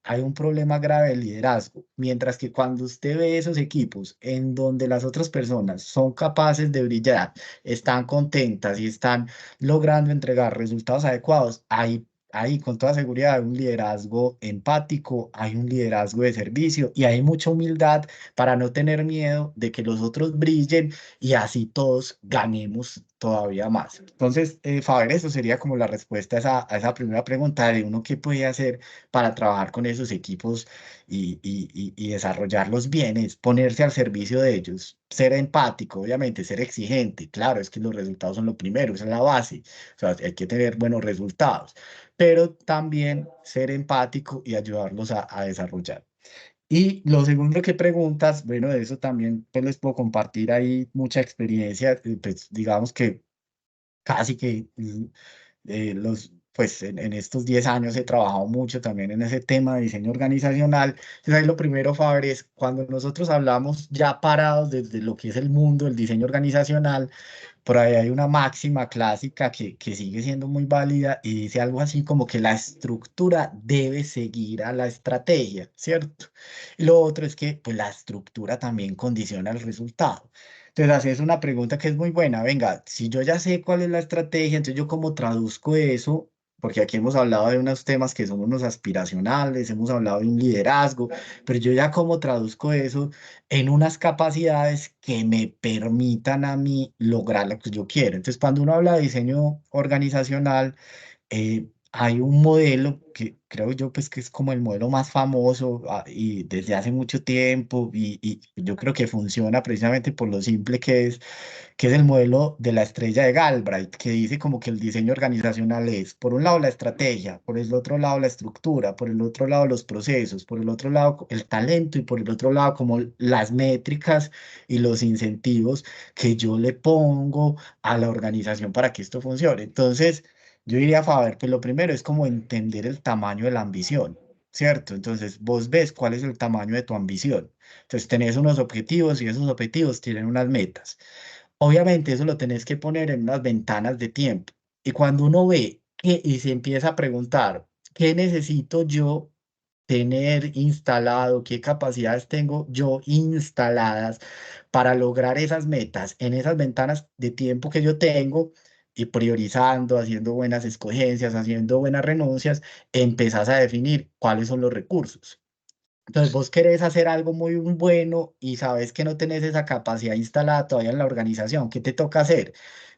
Hay un problema grave de liderazgo, mientras que cuando usted ve esos equipos en donde las otras personas son capaces de brillar, están contentas y están logrando entregar resultados adecuados, hay con toda seguridad hay un liderazgo empático, hay un liderazgo de servicio y hay mucha humildad para no tener miedo de que los otros brillen y así todos ganemos todavía más. Entonces, Faber, eso sería como la respuesta a esa primera pregunta de uno qué puede hacer para trabajar con esos equipos y desarrollarlos bien, es ponerse al servicio de ellos, ser empático, obviamente, ser exigente, claro, es que los resultados son lo primero, esa es la base, o sea, hay que tener buenos resultados, pero también ser empático y ayudarlos a desarrollar. Y lo segundo que preguntas, bueno, de eso también pues les puedo compartir ahí mucha experiencia, pues digamos que casi que pues en estos 10 años he trabajado mucho también en ese tema de diseño organizacional. Entonces ahí lo primero, Faber, es cuando nosotros hablamos ya parados desde lo que es el mundo del diseño organizacional, por ahí hay una máxima clásica que sigue siendo muy válida y dice algo así como que la estructura debe seguir a la estrategia, ¿cierto? Y lo otro es que pues la estructura también condiciona el resultado. Entonces, haces una pregunta que es muy buena. Venga, si yo ya sé cuál es la estrategia, entonces yo cómo traduzco eso, porque aquí hemos hablado de unos temas que son unos aspiracionales, hemos hablado de un liderazgo, pero yo ya cómo traduzco eso en unas capacidades que me permitan a mí lograr lo que yo quiero. Entonces, cuando uno habla de diseño organizacional, hay un modelo que creo yo pues que es como el modelo más famoso y desde hace mucho tiempo y yo creo que funciona precisamente por lo simple que es el modelo de la estrella de Galbraith, que dice como que el diseño organizacional es, por un lado, la estrategia, por el otro lado, la estructura, por el otro lado, los procesos, por el otro lado, el talento y por el otro lado, como las métricas y los incentivos que yo le pongo a la organización para que esto funcione. Entonces, yo diría, Faber, pues lo primero es como entender el tamaño de la ambición, ¿cierto? Entonces, vos ves cuál es el tamaño de tu ambición. Entonces, tenés unos objetivos y esos objetivos tienen unas metas. Obviamente eso lo tenés que poner en unas ventanas de tiempo. Y cuando uno ve y se empieza a preguntar, ¿qué necesito yo tener instalado? ¿Qué capacidades tengo yo instaladas para lograr esas metas en esas ventanas de tiempo que yo tengo? Y priorizando, haciendo buenas escogencias, haciendo buenas renuncias, empezás a definir cuáles son los recursos. Entonces vos querés hacer algo muy bueno y sabes que no tenés esa capacidad instalada todavía en la organización. ¿Qué te toca hacer?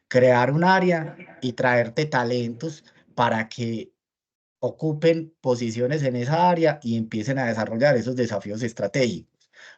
Crear un área y traerte talentos para que ocupen posiciones en esa área y empiecen a desarrollar esos desafíos estratégicos.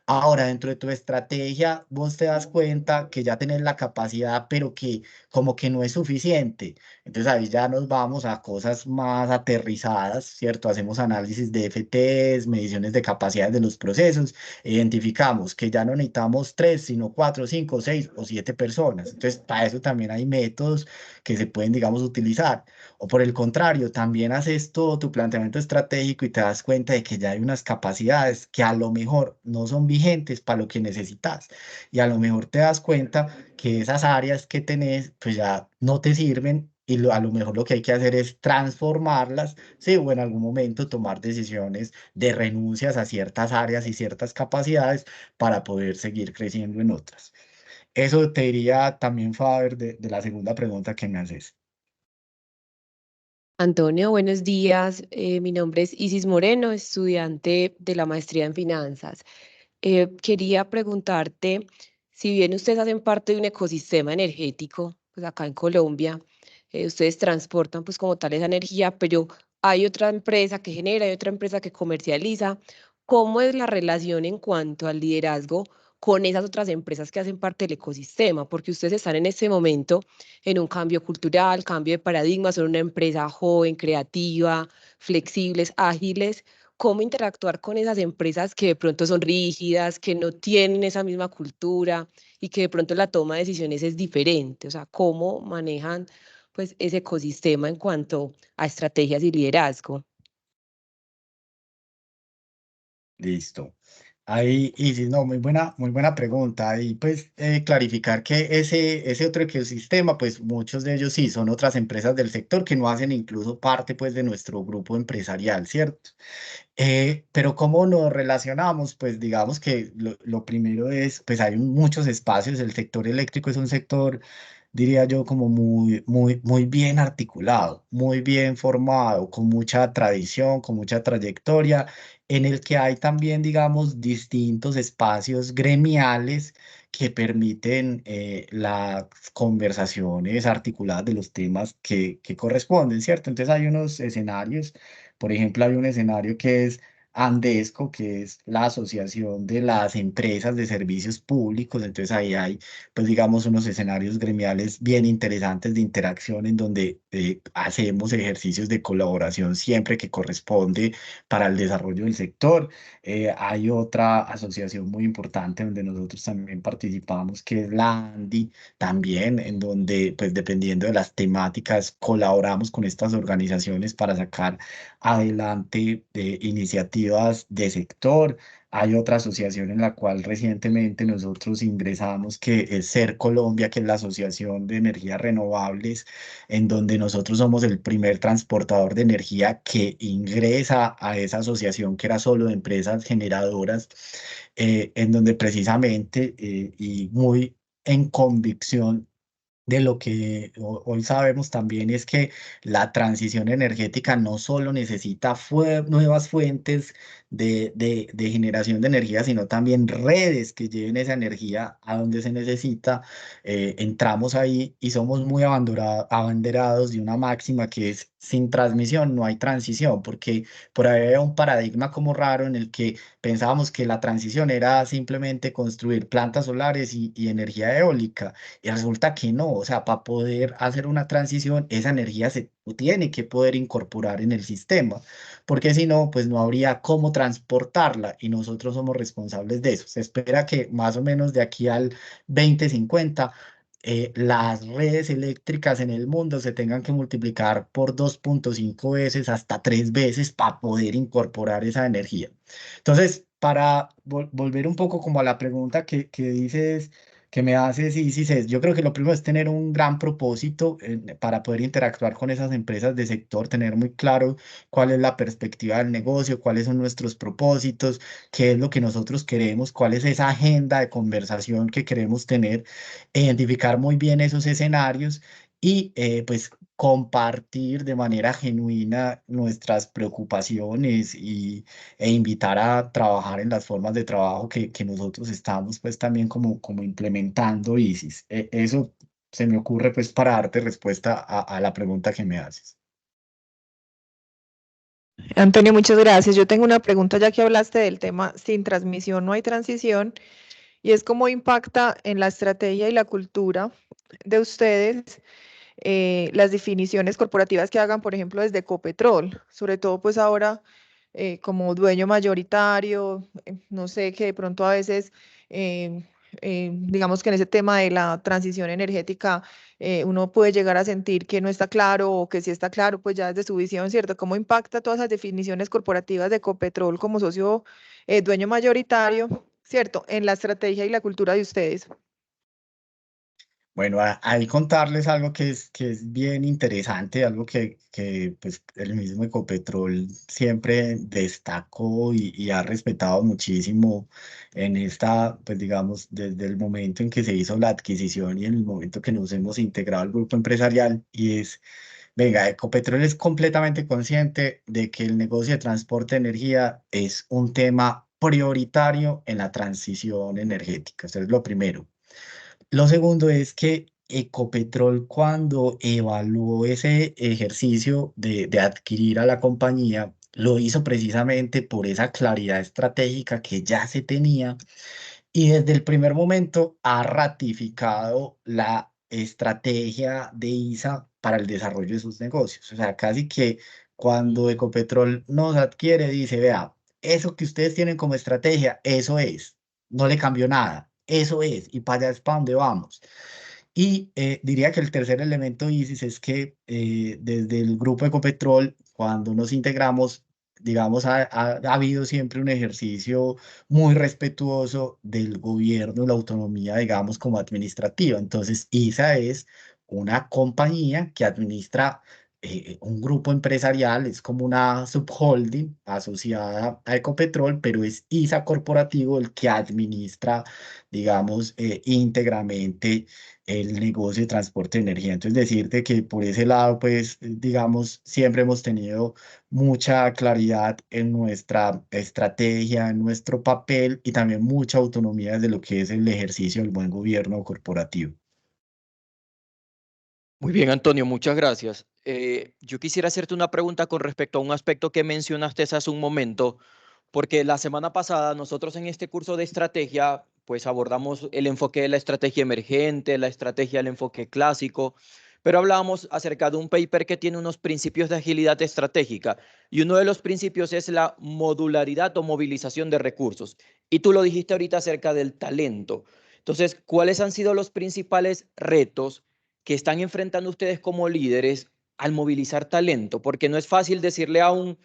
Ahora, dentro de tu estrategia, vos te das cuenta que ya tenés la capacidad, pero que como que no es suficiente. Entonces ahí ya nos vamos a cosas más aterrizadas, ¿cierto? Hacemos análisis de FTs, mediciones de capacidades de los procesos, identificamos que ya no necesitamos 3, sino 4, 5, 6 o 7 personas. Entonces, para eso también hay métodos que se pueden, digamos, utilizar. O por el contrario, también haces todo tu planteamiento estratégico y te das cuenta de que ya hay unas capacidades que a lo mejor no son vigentes para lo que necesitas. Y a lo mejor te das cuenta que esas áreas que tenés, pues ya no te sirven y a lo mejor lo que hay que hacer es transformarlas, sí, o en algún momento tomar decisiones de renuncias a ciertas áreas y ciertas capacidades para poder seguir creciendo en otras. Eso te diría también, Faber, de la segunda pregunta que me haces. Antonio, buenos días. Mi nombre es Isis Moreno, estudiante de la maestría en finanzas. Quería preguntarte, si bien ustedes hacen parte de un ecosistema energético, pues acá en Colombia, ustedes transportan pues como tal esa energía, pero hay otra empresa que genera, hay otra empresa que comercializa. ¿Cómo es la relación en cuanto al liderazgo con esas otras empresas que hacen parte del ecosistema? Porque ustedes están en este momento en un cambio cultural, cambio de paradigma, son una empresa joven, creativa, flexibles, ágiles. ¿Cómo interactuar con esas empresas que de pronto son rígidas, que no tienen esa misma cultura y que de pronto la toma de decisiones es diferente? O sea, ¿cómo manejan pues ese ecosistema en cuanto a estrategias y liderazgo? Listo. Ahí, y sí, no, muy buena pregunta. Y pues clarificar que ese otro ecosistema, pues muchos de ellos sí son otras empresas del sector que no hacen incluso parte pues de nuestro grupo empresarial, ¿cierto? Pero ¿cómo nos relacionamos? Pues digamos que lo primero es, pues hay muchos espacios, el sector eléctrico es un sector, diría yo, como muy bien articulado, muy bien formado, con mucha tradición, con mucha trayectoria, en el que hay también, digamos, distintos espacios gremiales que permiten las conversaciones articuladas de los temas que corresponden, ¿cierto? Entonces hay unos escenarios, por ejemplo, hay un escenario que es Andesco, que es la asociación de las empresas de servicios públicos. Entonces ahí hay, pues digamos, unos escenarios gremiales bien interesantes de interacción en donde hacemos ejercicios de colaboración siempre que corresponde para el desarrollo del sector. Hay otra asociación muy importante donde nosotros también participamos, que es la ANDI, también, en donde, pues dependiendo de las temáticas, colaboramos con estas organizaciones para sacar adelante iniciativas de sector. Hay otra asociación en la cual recientemente nosotros ingresamos, que es Ser Colombia, que es la Asociación de Energías Renovables, en donde nosotros somos el primer transportador de energía que ingresa a esa asociación, que era solo de empresas generadoras, en donde precisamente y muy en convicción de lo que hoy sabemos también es que la transición energética no solo necesita nuevas fuentes de generación de energía, sino también redes que lleven esa energía a donde se necesita. Entramos ahí y somos muy abanderados de una máxima que es: sin transmisión no hay transición, porque por ahí había un paradigma como raro en el que pensábamos que la transición era simplemente construir plantas solares y energía eólica. Y resulta que no, o sea, para poder hacer una transición, esa energía se tiene que poder incorporar en el sistema, porque si no, pues no habría cómo transportarla y nosotros somos responsables de eso. Se espera que más o menos de aquí al 2050 las redes eléctricas en el mundo se tengan que multiplicar por 2.5 veces hasta 3 veces para poder incorporar esa energía. Entonces, para volver un poco como a la pregunta que dices, que me haces, Isis, yo creo que lo primero es tener un gran propósito para poder interactuar con esas empresas de sector, tener muy claro cuál es la perspectiva del negocio, cuáles son nuestros propósitos, qué es lo que nosotros queremos, cuál es esa agenda de conversación que queremos tener, identificar muy bien esos escenarios y pues compartir de manera genuina nuestras preocupaciones e invitar a trabajar en las formas de trabajo que nosotros estamos pues también como implementando, Isis. Eso se me ocurre pues para darte respuesta a la pregunta que me haces. Antonio, muchas gracias. Yo tengo una pregunta ya que hablaste del tema sin transmisión no hay transición y es cómo impacta en la estrategia y la cultura de ustedes las definiciones corporativas que hagan, por ejemplo, desde Ecopetrol, sobre todo pues ahora como dueño mayoritario, no sé, que de pronto a veces, digamos que en ese tema de la transición energética, uno puede llegar a sentir que no está claro o que sí está claro, pues ya desde su visión, ¿cierto? ¿Cómo impacta todas esas definiciones corporativas de Ecopetrol como socio dueño mayoritario, ¿cierto? En la estrategia y la cultura de ustedes. Bueno, ahí contarles algo que es bien interesante, algo que pues, el mismo Ecopetrol siempre destacó y ha respetado muchísimo en esta, pues digamos, desde el momento en que se hizo la adquisición y en el momento que nos hemos integrado al grupo empresarial, y es: venga, Ecopetrol es completamente consciente de que el negocio de transporte de energía es un tema prioritario en la transición energética. Eso es lo primero. Lo segundo es que Ecopetrol, cuando evaluó ese ejercicio de adquirir a la compañía, lo hizo precisamente por esa claridad estratégica que ya se tenía, y desde el primer momento ha ratificado la estrategia de ISA para el desarrollo de sus negocios. O sea, casi que cuando Ecopetrol nos adquiere, dice: vea, eso que ustedes tienen como estrategia, eso es, no le cambió nada, eso es, y para allá es para donde vamos. Y diría que el tercer elemento, Isis, es que desde el grupo Ecopetrol, cuando nos integramos, digamos, ha habido siempre un ejercicio muy respetuoso del gobierno, la autonomía, digamos, como administrativa. Entonces, ISA es una compañía que administra un grupo empresarial, es como una subholding asociada a Ecopetrol, pero es ISA Corporativo el que administra, digamos, íntegramente el negocio de transporte de energía. Entonces, decirte que por ese lado, pues, digamos, siempre hemos tenido mucha claridad en nuestra estrategia, en nuestro papel y también mucha autonomía de lo que es el ejercicio del buen gobierno corporativo. Muy bien, Antonio, muchas gracias. Yo quisiera hacerte una pregunta con respecto a un aspecto que mencionaste hace un momento, porque la semana pasada nosotros en este curso de estrategia, pues abordamos el enfoque de la estrategia emergente, la estrategia del enfoque clásico, pero hablábamos acerca de un paper que tiene unos principios de agilidad estratégica y uno de los principios es la modularidad o movilización de recursos. Y tú lo dijiste ahorita acerca del talento. Entonces, ¿cuáles han sido los principales retos que están enfrentando ustedes como líderes al movilizar talento? Porque no es fácil decirle a un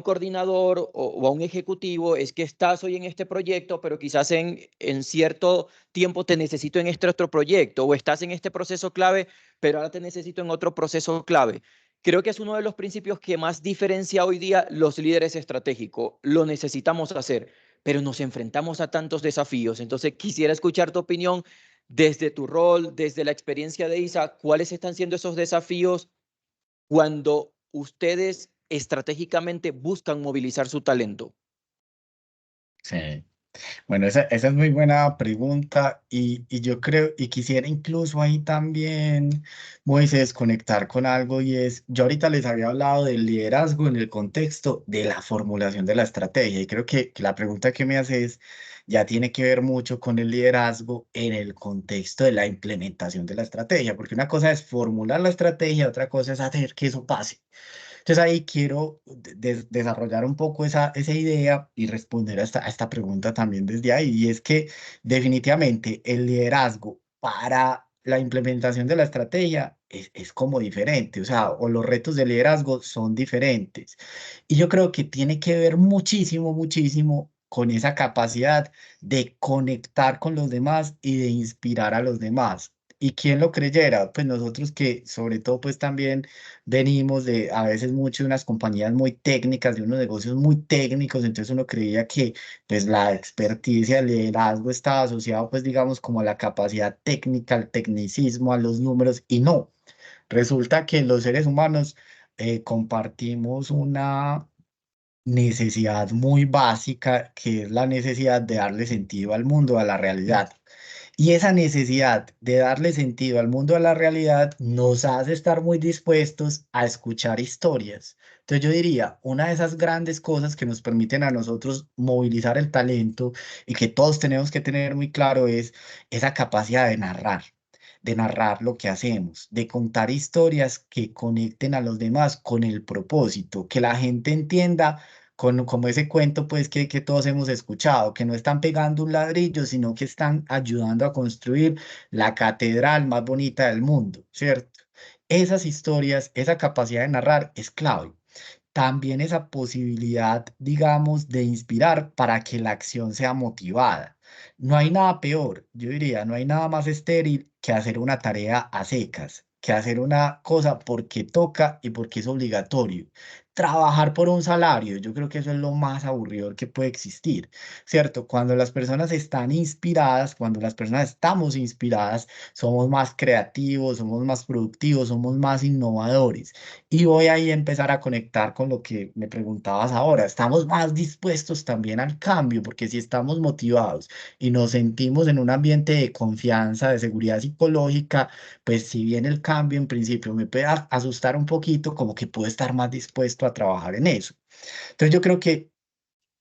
coordinador o a un ejecutivo, es que estás hoy en este proyecto, pero quizás en cierto tiempo te necesito en este otro proyecto, o estás en este proceso clave, pero ahora te necesito en otro proceso clave. Creo que es uno de los principios que más diferencia hoy día los líderes estratégicos. Lo necesitamos hacer, pero nos enfrentamos a tantos desafíos. Entonces, quisiera escuchar tu opinión desde tu rol, desde la experiencia de Isa, ¿cuáles están siendo esos desafíos cuando ustedes estratégicamente buscan movilizar su talento? Sí. Bueno, esa es muy buena pregunta y yo creo, y quisiera incluso ahí también, Moisés, conectar con algo y es, yo ahorita les había hablado del liderazgo en el contexto de la formulación de la estrategia y creo que la pregunta que me haces ya tiene que ver mucho con el liderazgo en el contexto de la implementación de la estrategia, porque una cosa es formular la estrategia, otra cosa es hacer que eso pase. Entonces ahí quiero desarrollar un poco esa idea y responder a esta pregunta también desde ahí. Y es que definitivamente el liderazgo para la implementación de la estrategia es como diferente, o sea, o los retos de liderazgo son diferentes. Y yo creo que tiene que ver muchísimo, muchísimo con esa capacidad de conectar con los demás y de inspirar a los demás. ¿Y quién lo creyera? Pues nosotros que sobre todo pues también venimos de a veces mucho de unas compañías muy técnicas, de unos negocios muy técnicos, entonces uno creía que pues la experticia, el liderazgo estaba asociado pues digamos como a la capacidad técnica, al tecnicismo, a los números y no. Resulta que los seres humanos compartimos una necesidad muy básica que es la necesidad de darle sentido al mundo, a la realidad. Y esa necesidad de darle sentido al mundo, a la realidad, nos hace estar muy dispuestos a escuchar historias. Entonces yo diría, una de esas grandes cosas que nos permiten a nosotros movilizar el talento y que todos tenemos que tener muy claro es esa capacidad de narrar lo que hacemos, de contar historias que conecten a los demás con el propósito, que la gente entienda con, como ese cuento pues que todos hemos escuchado, que no están pegando un ladrillo, sino que están ayudando a construir la catedral más bonita del mundo, ¿cierto? Esas historias, esa capacidad de narrar es clave. También esa posibilidad, digamos, de inspirar para que la acción sea motivada. No hay nada peor, yo diría, no hay nada más estéril que hacer una tarea a secas, que hacer una cosa porque toca y porque es obligatorio. Trabajar por un salario, yo creo que eso es lo más aburridor que puede existir, ¿cierto? Cuando las personas están inspiradas, cuando las personas estamos inspiradas, somos más creativos, somos más productivos, somos más innovadores. Y voy ahí a empezar a conectar con lo que me preguntabas ahora. Estamos más dispuestos también al cambio, porque si estamos motivados y nos sentimos en un ambiente de confianza, de seguridad psicológica, pues si bien el cambio en principio me puede asustar un poquito, como que puedo estar más dispuesto a trabajar en eso. Entonces yo creo que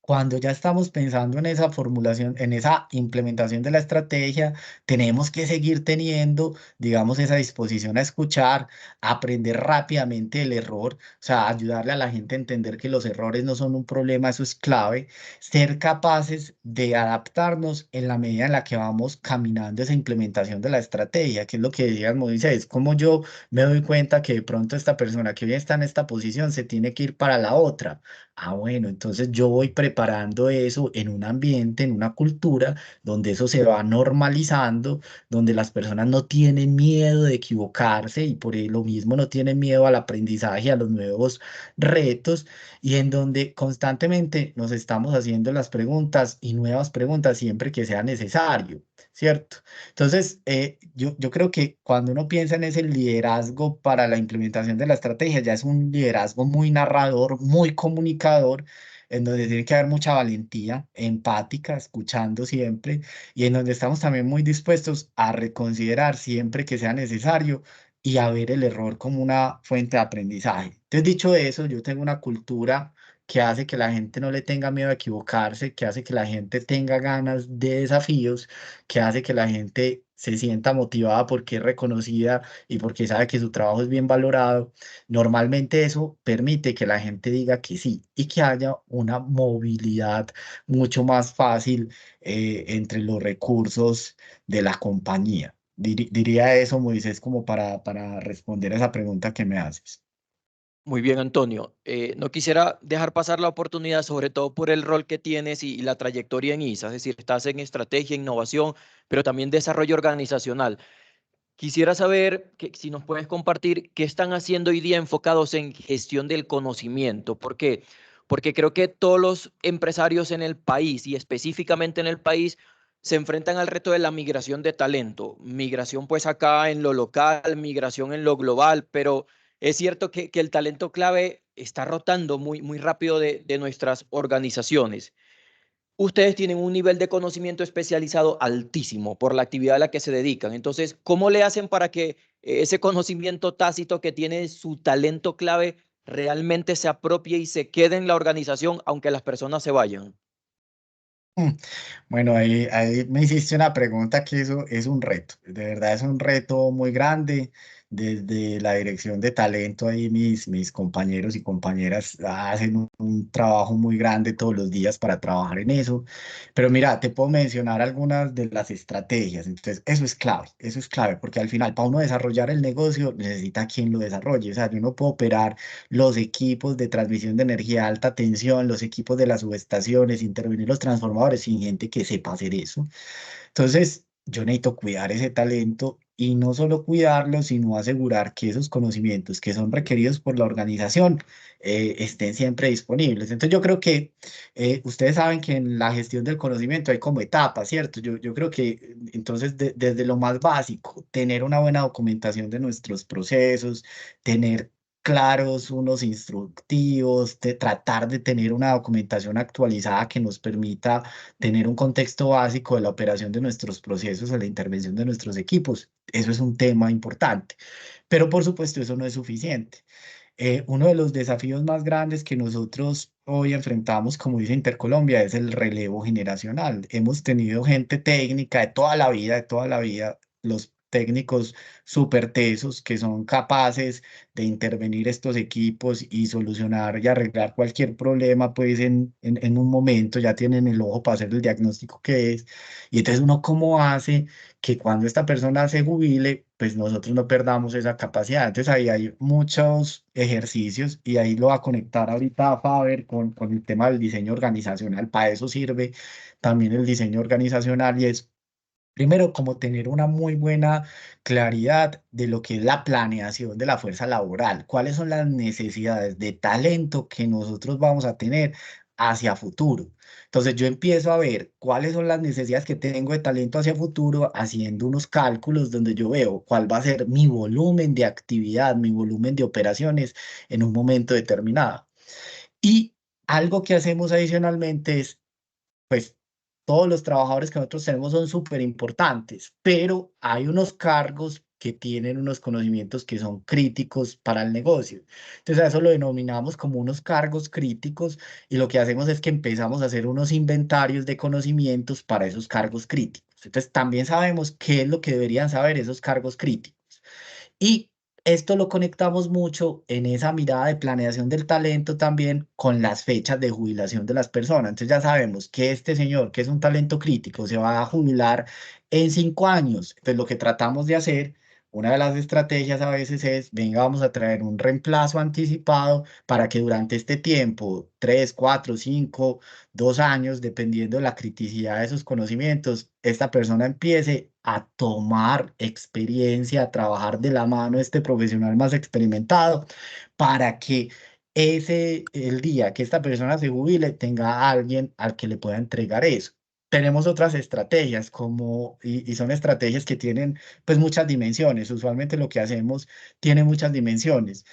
cuando ya estamos pensando en esa formulación, en esa implementación de la estrategia, tenemos que seguir teniendo, digamos, esa disposición a escuchar, a aprender rápidamente el error, o sea, ayudarle a la gente a entender que los errores no son un problema, eso es clave, ser capaces de adaptarnos en la medida en la que vamos caminando esa implementación de la estrategia, que es lo que decías, Moisés, como yo me doy cuenta que de pronto esta persona que hoy está en esta posición se tiene que ir para la otra. Ah, bueno, entonces yo voy preparando eso en un ambiente, en una cultura donde eso se va normalizando, donde las personas no tienen miedo de equivocarse y por lo mismo no tienen miedo al aprendizaje, a los nuevos retos y en donde constantemente nos estamos haciendo las preguntas y nuevas preguntas siempre que sea necesario, ¿cierto? Entonces, yo creo que cuando uno piensa en ese liderazgo para la implementación de la estrategia, ya es un liderazgo muy narrador, muy comunicador, en donde tiene que haber mucha valentía, empática, escuchando siempre, y en donde estamos también muy dispuestos a reconsiderar siempre que sea necesario y a ver el error como una fuente de aprendizaje. Entonces, dicho eso, yo tengo una cultura que hace que la gente no le tenga miedo a equivocarse, que hace que la gente tenga ganas de desafíos, que hace que la gente se sienta motivada porque es reconocida y porque sabe que su trabajo es bien valorado. Normalmente eso permite que la gente diga que sí y que haya una movilidad mucho más fácil entre los recursos de la compañía. Diría eso, Moisés, como para responder a esa pregunta que me haces. Muy bien, Antonio. No quisiera dejar pasar la oportunidad, sobre todo por el rol que tienes y la trayectoria en ISA, es decir, estás en estrategia, innovación, pero también desarrollo organizacional. Quisiera saber si nos puedes compartir qué están haciendo hoy día enfocados en gestión del conocimiento. ¿Por qué? Porque creo que todos los empresarios en el país y específicamente en el país se enfrentan al reto de la migración de talento. Migración pues acá en lo local, migración en lo global, pero es cierto que el talento clave está rotando muy rápido de nuestras organizaciones. Ustedes tienen un nivel de conocimiento especializado altísimo por la actividad a la que se dedican. Entonces, ¿cómo le hacen para que ese conocimiento tácito que tiene su talento clave realmente se apropie y se quede en la organización aunque las personas se vayan? Bueno, ahí me hiciste una pregunta que eso es un reto, de verdad es un reto muy grande. Desde la dirección de talento, ahí mis compañeros y compañeras hacen un trabajo muy grande todos los días para trabajar en eso. Pero mira, te puedo mencionar algunas de las estrategias. Entonces, eso es clave, porque al final, para uno desarrollar el negocio, necesita quien lo desarrolle. O sea, yo no puedo operar los equipos de transmisión de energía de alta tensión, los equipos de las subestaciones, intervenir los transformadores sin gente que sepa hacer eso. Entonces, yo necesito cuidar ese talento y no solo cuidarlo, sino asegurar que esos conocimientos que son requeridos por la organización estén siempre disponibles. Entonces, yo creo que ustedes saben que en la gestión del conocimiento hay como etapas, ¿cierto? Yo creo que entonces desde lo más básico, tener una buena documentación de nuestros procesos, tener claros unos instructivos, de tratar de tener una documentación actualizada que nos permita tener un contexto básico de la operación de nuestros procesos o la intervención de nuestros equipos. Eso es un tema importante. Pero por supuesto, eso no es suficiente. Uno de los desafíos más grandes que nosotros hoy enfrentamos, como dice Intercolombia, es el relevo generacional. Hemos tenido gente técnica de toda la vida, los técnicos súper tesos que son capaces de intervenir estos equipos y solucionar y arreglar cualquier problema, pues en un momento ya tienen el ojo para hacer el diagnóstico que es. Y entonces uno cómo hace que cuando esta persona se jubile, pues nosotros no perdamos esa capacidad. Entonces ahí hay muchos ejercicios y ahí lo va a conectar ahorita a Faber con el tema del diseño organizacional. Para eso sirve también el diseño organizacional y es primero, como tener una muy buena claridad de lo que es la planeación de la fuerza laboral, cuáles son las necesidades de talento que nosotros vamos a tener hacia futuro. Entonces yo empiezo a ver cuáles son las necesidades que tengo de talento hacia futuro, haciendo unos cálculos donde yo veo cuál va a ser mi volumen de actividad, mi volumen de operaciones en un momento determinado. Y algo que hacemos adicionalmente es pues todos los trabajadores que nosotros tenemos son súper importantes, pero hay unos cargos que tienen unos conocimientos que son críticos para el negocio. Entonces a eso lo denominamos como unos cargos críticos y lo que hacemos es que empezamos a hacer unos inventarios de conocimientos para esos cargos críticos. Entonces también sabemos qué es lo que deberían saber esos cargos críticos. Y esto lo conectamos mucho en esa mirada de planeación del talento también con las fechas de jubilación de las personas. Entonces ya sabemos que este señor, que es un talento crítico, se va a jubilar en 5 años. Entonces lo que tratamos de hacer, una de las estrategias a veces es, venga, vamos a traer un reemplazo anticipado para que durante este tiempo, 3, 4, 5, 2 años, dependiendo de la criticidad de sus conocimientos, esta persona empiece a tomar experiencia, a trabajar de la mano de este profesional más experimentado para que el día que esta persona se jubile, tenga a alguien al que le pueda entregar eso. Tenemos otras estrategias y son estrategias que tienen pues muchas dimensiones. Usualmente lo que hacemos tiene muchas dimensiones.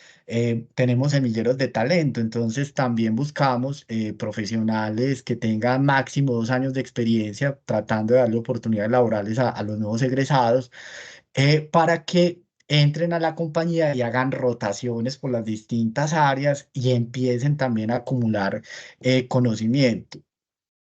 Tenemos semilleros de talento, entonces también buscamos profesionales que tengan máximo 2 años de experiencia tratando de darle oportunidades laborales a los nuevos egresados para que entren a la compañía y hagan rotaciones por las distintas áreas y empiecen también a acumular conocimiento.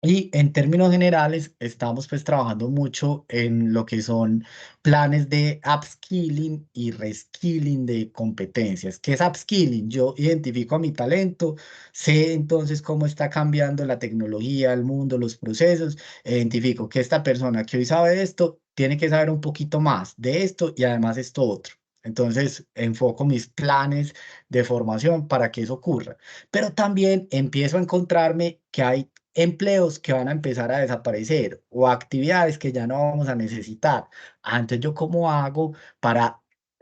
Y en términos generales, estamos pues trabajando mucho en lo que son planes de upskilling y reskilling de competencias. ¿Qué es upskilling? Yo identifico a mi talento, sé entonces cómo está cambiando la tecnología, el mundo, los procesos, identifico que esta persona que hoy sabe esto, tiene que saber un poquito más de esto y además esto otro. Entonces, enfoco mis planes de formación para que eso ocurra. Pero también empiezo a encontrarme que hay empleos que van a empezar a desaparecer o actividades que ya no vamos a necesitar. Antes, ¿yo cómo hago para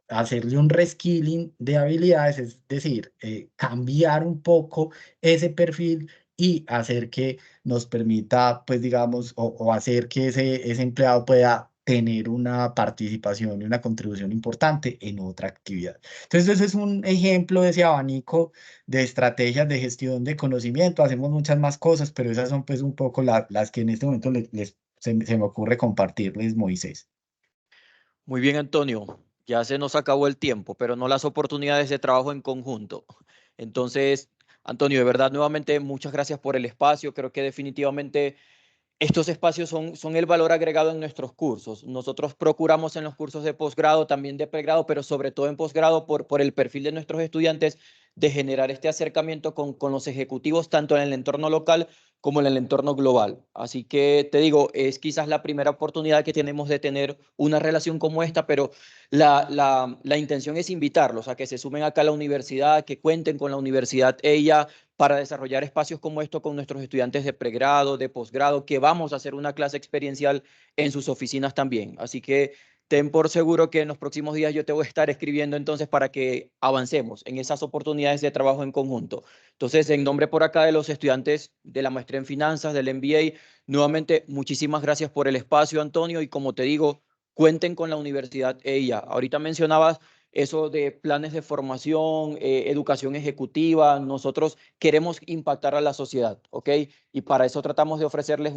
hacerle un reskilling de habilidades? Es decir, cambiar un poco ese perfil y hacer que nos permita, pues digamos, o hacer que ese empleado pueda tener una participación y una contribución importante en otra actividad. Entonces, ese es un ejemplo de ese abanico de estrategias de gestión de conocimiento. Hacemos muchas más cosas, pero esas son pues un poco las que en este momento se me ocurre compartirles, Moisés. Muy bien, Antonio. Ya se nos acabó el tiempo, pero no las oportunidades de trabajo en conjunto. Entonces, Antonio, de verdad, nuevamente, muchas gracias por el espacio. Creo que definitivamente estos espacios son el valor agregado en nuestros cursos. Nosotros procuramos en los cursos de posgrado, también de pregrado, pero sobre todo en posgrado por el perfil de nuestros estudiantes, de generar este acercamiento con los ejecutivos, tanto en el entorno local como en el entorno global. Así que te digo, es quizás la primera oportunidad que tenemos de tener una relación como esta, pero la intención es invitarlos a que se sumen acá a la universidad, que cuenten con la universidad ella para desarrollar espacios como esto con nuestros estudiantes de pregrado, de posgrado, que vamos a hacer una clase experiencial en sus oficinas también. Así que ten por seguro que en los próximos días yo te voy a estar escribiendo entonces para que avancemos en esas oportunidades de trabajo en conjunto. Entonces, en nombre por acá de los estudiantes de la maestría en finanzas, del MBA, nuevamente muchísimas gracias por el espacio, Antonio, y como te digo, cuenten con la Universidad EIA. Ahorita mencionabas eso de planes de formación, educación ejecutiva. Nosotros queremos impactar a la sociedad, ¿ok? Y para eso tratamos de ofrecerles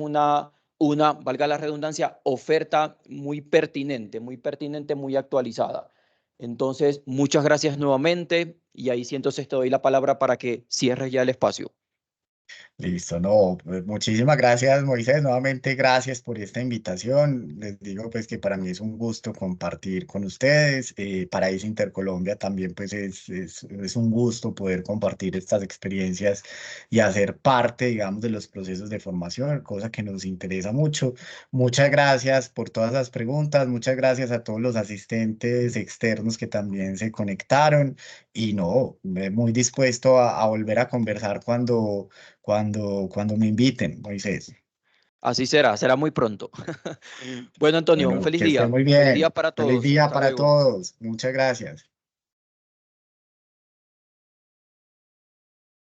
valga la redundancia, oferta muy pertinente, muy actualizada. Entonces, muchas gracias nuevamente y ahí sí entonces te doy la palabra para que cierres ya el espacio. Listo, no, pues, muchísimas gracias, Moisés. Nuevamente, gracias por esta invitación. Les digo pues que para mí es un gusto compartir con ustedes. Para ICE Intercolombia también pues es un gusto poder compartir estas experiencias y hacer parte, digamos, de los procesos de formación, cosa que nos interesa mucho. Muchas gracias por todas las preguntas. Muchas gracias a todos los asistentes externos que también se conectaron. Y no, muy dispuesto a volver a conversar cuando me inviten, Moisés. Así será muy pronto. Bueno, Antonio, un Bueno, que estén muy feliz día bien. para Feliz todos. día Hasta para luego. todos. Muchas gracias.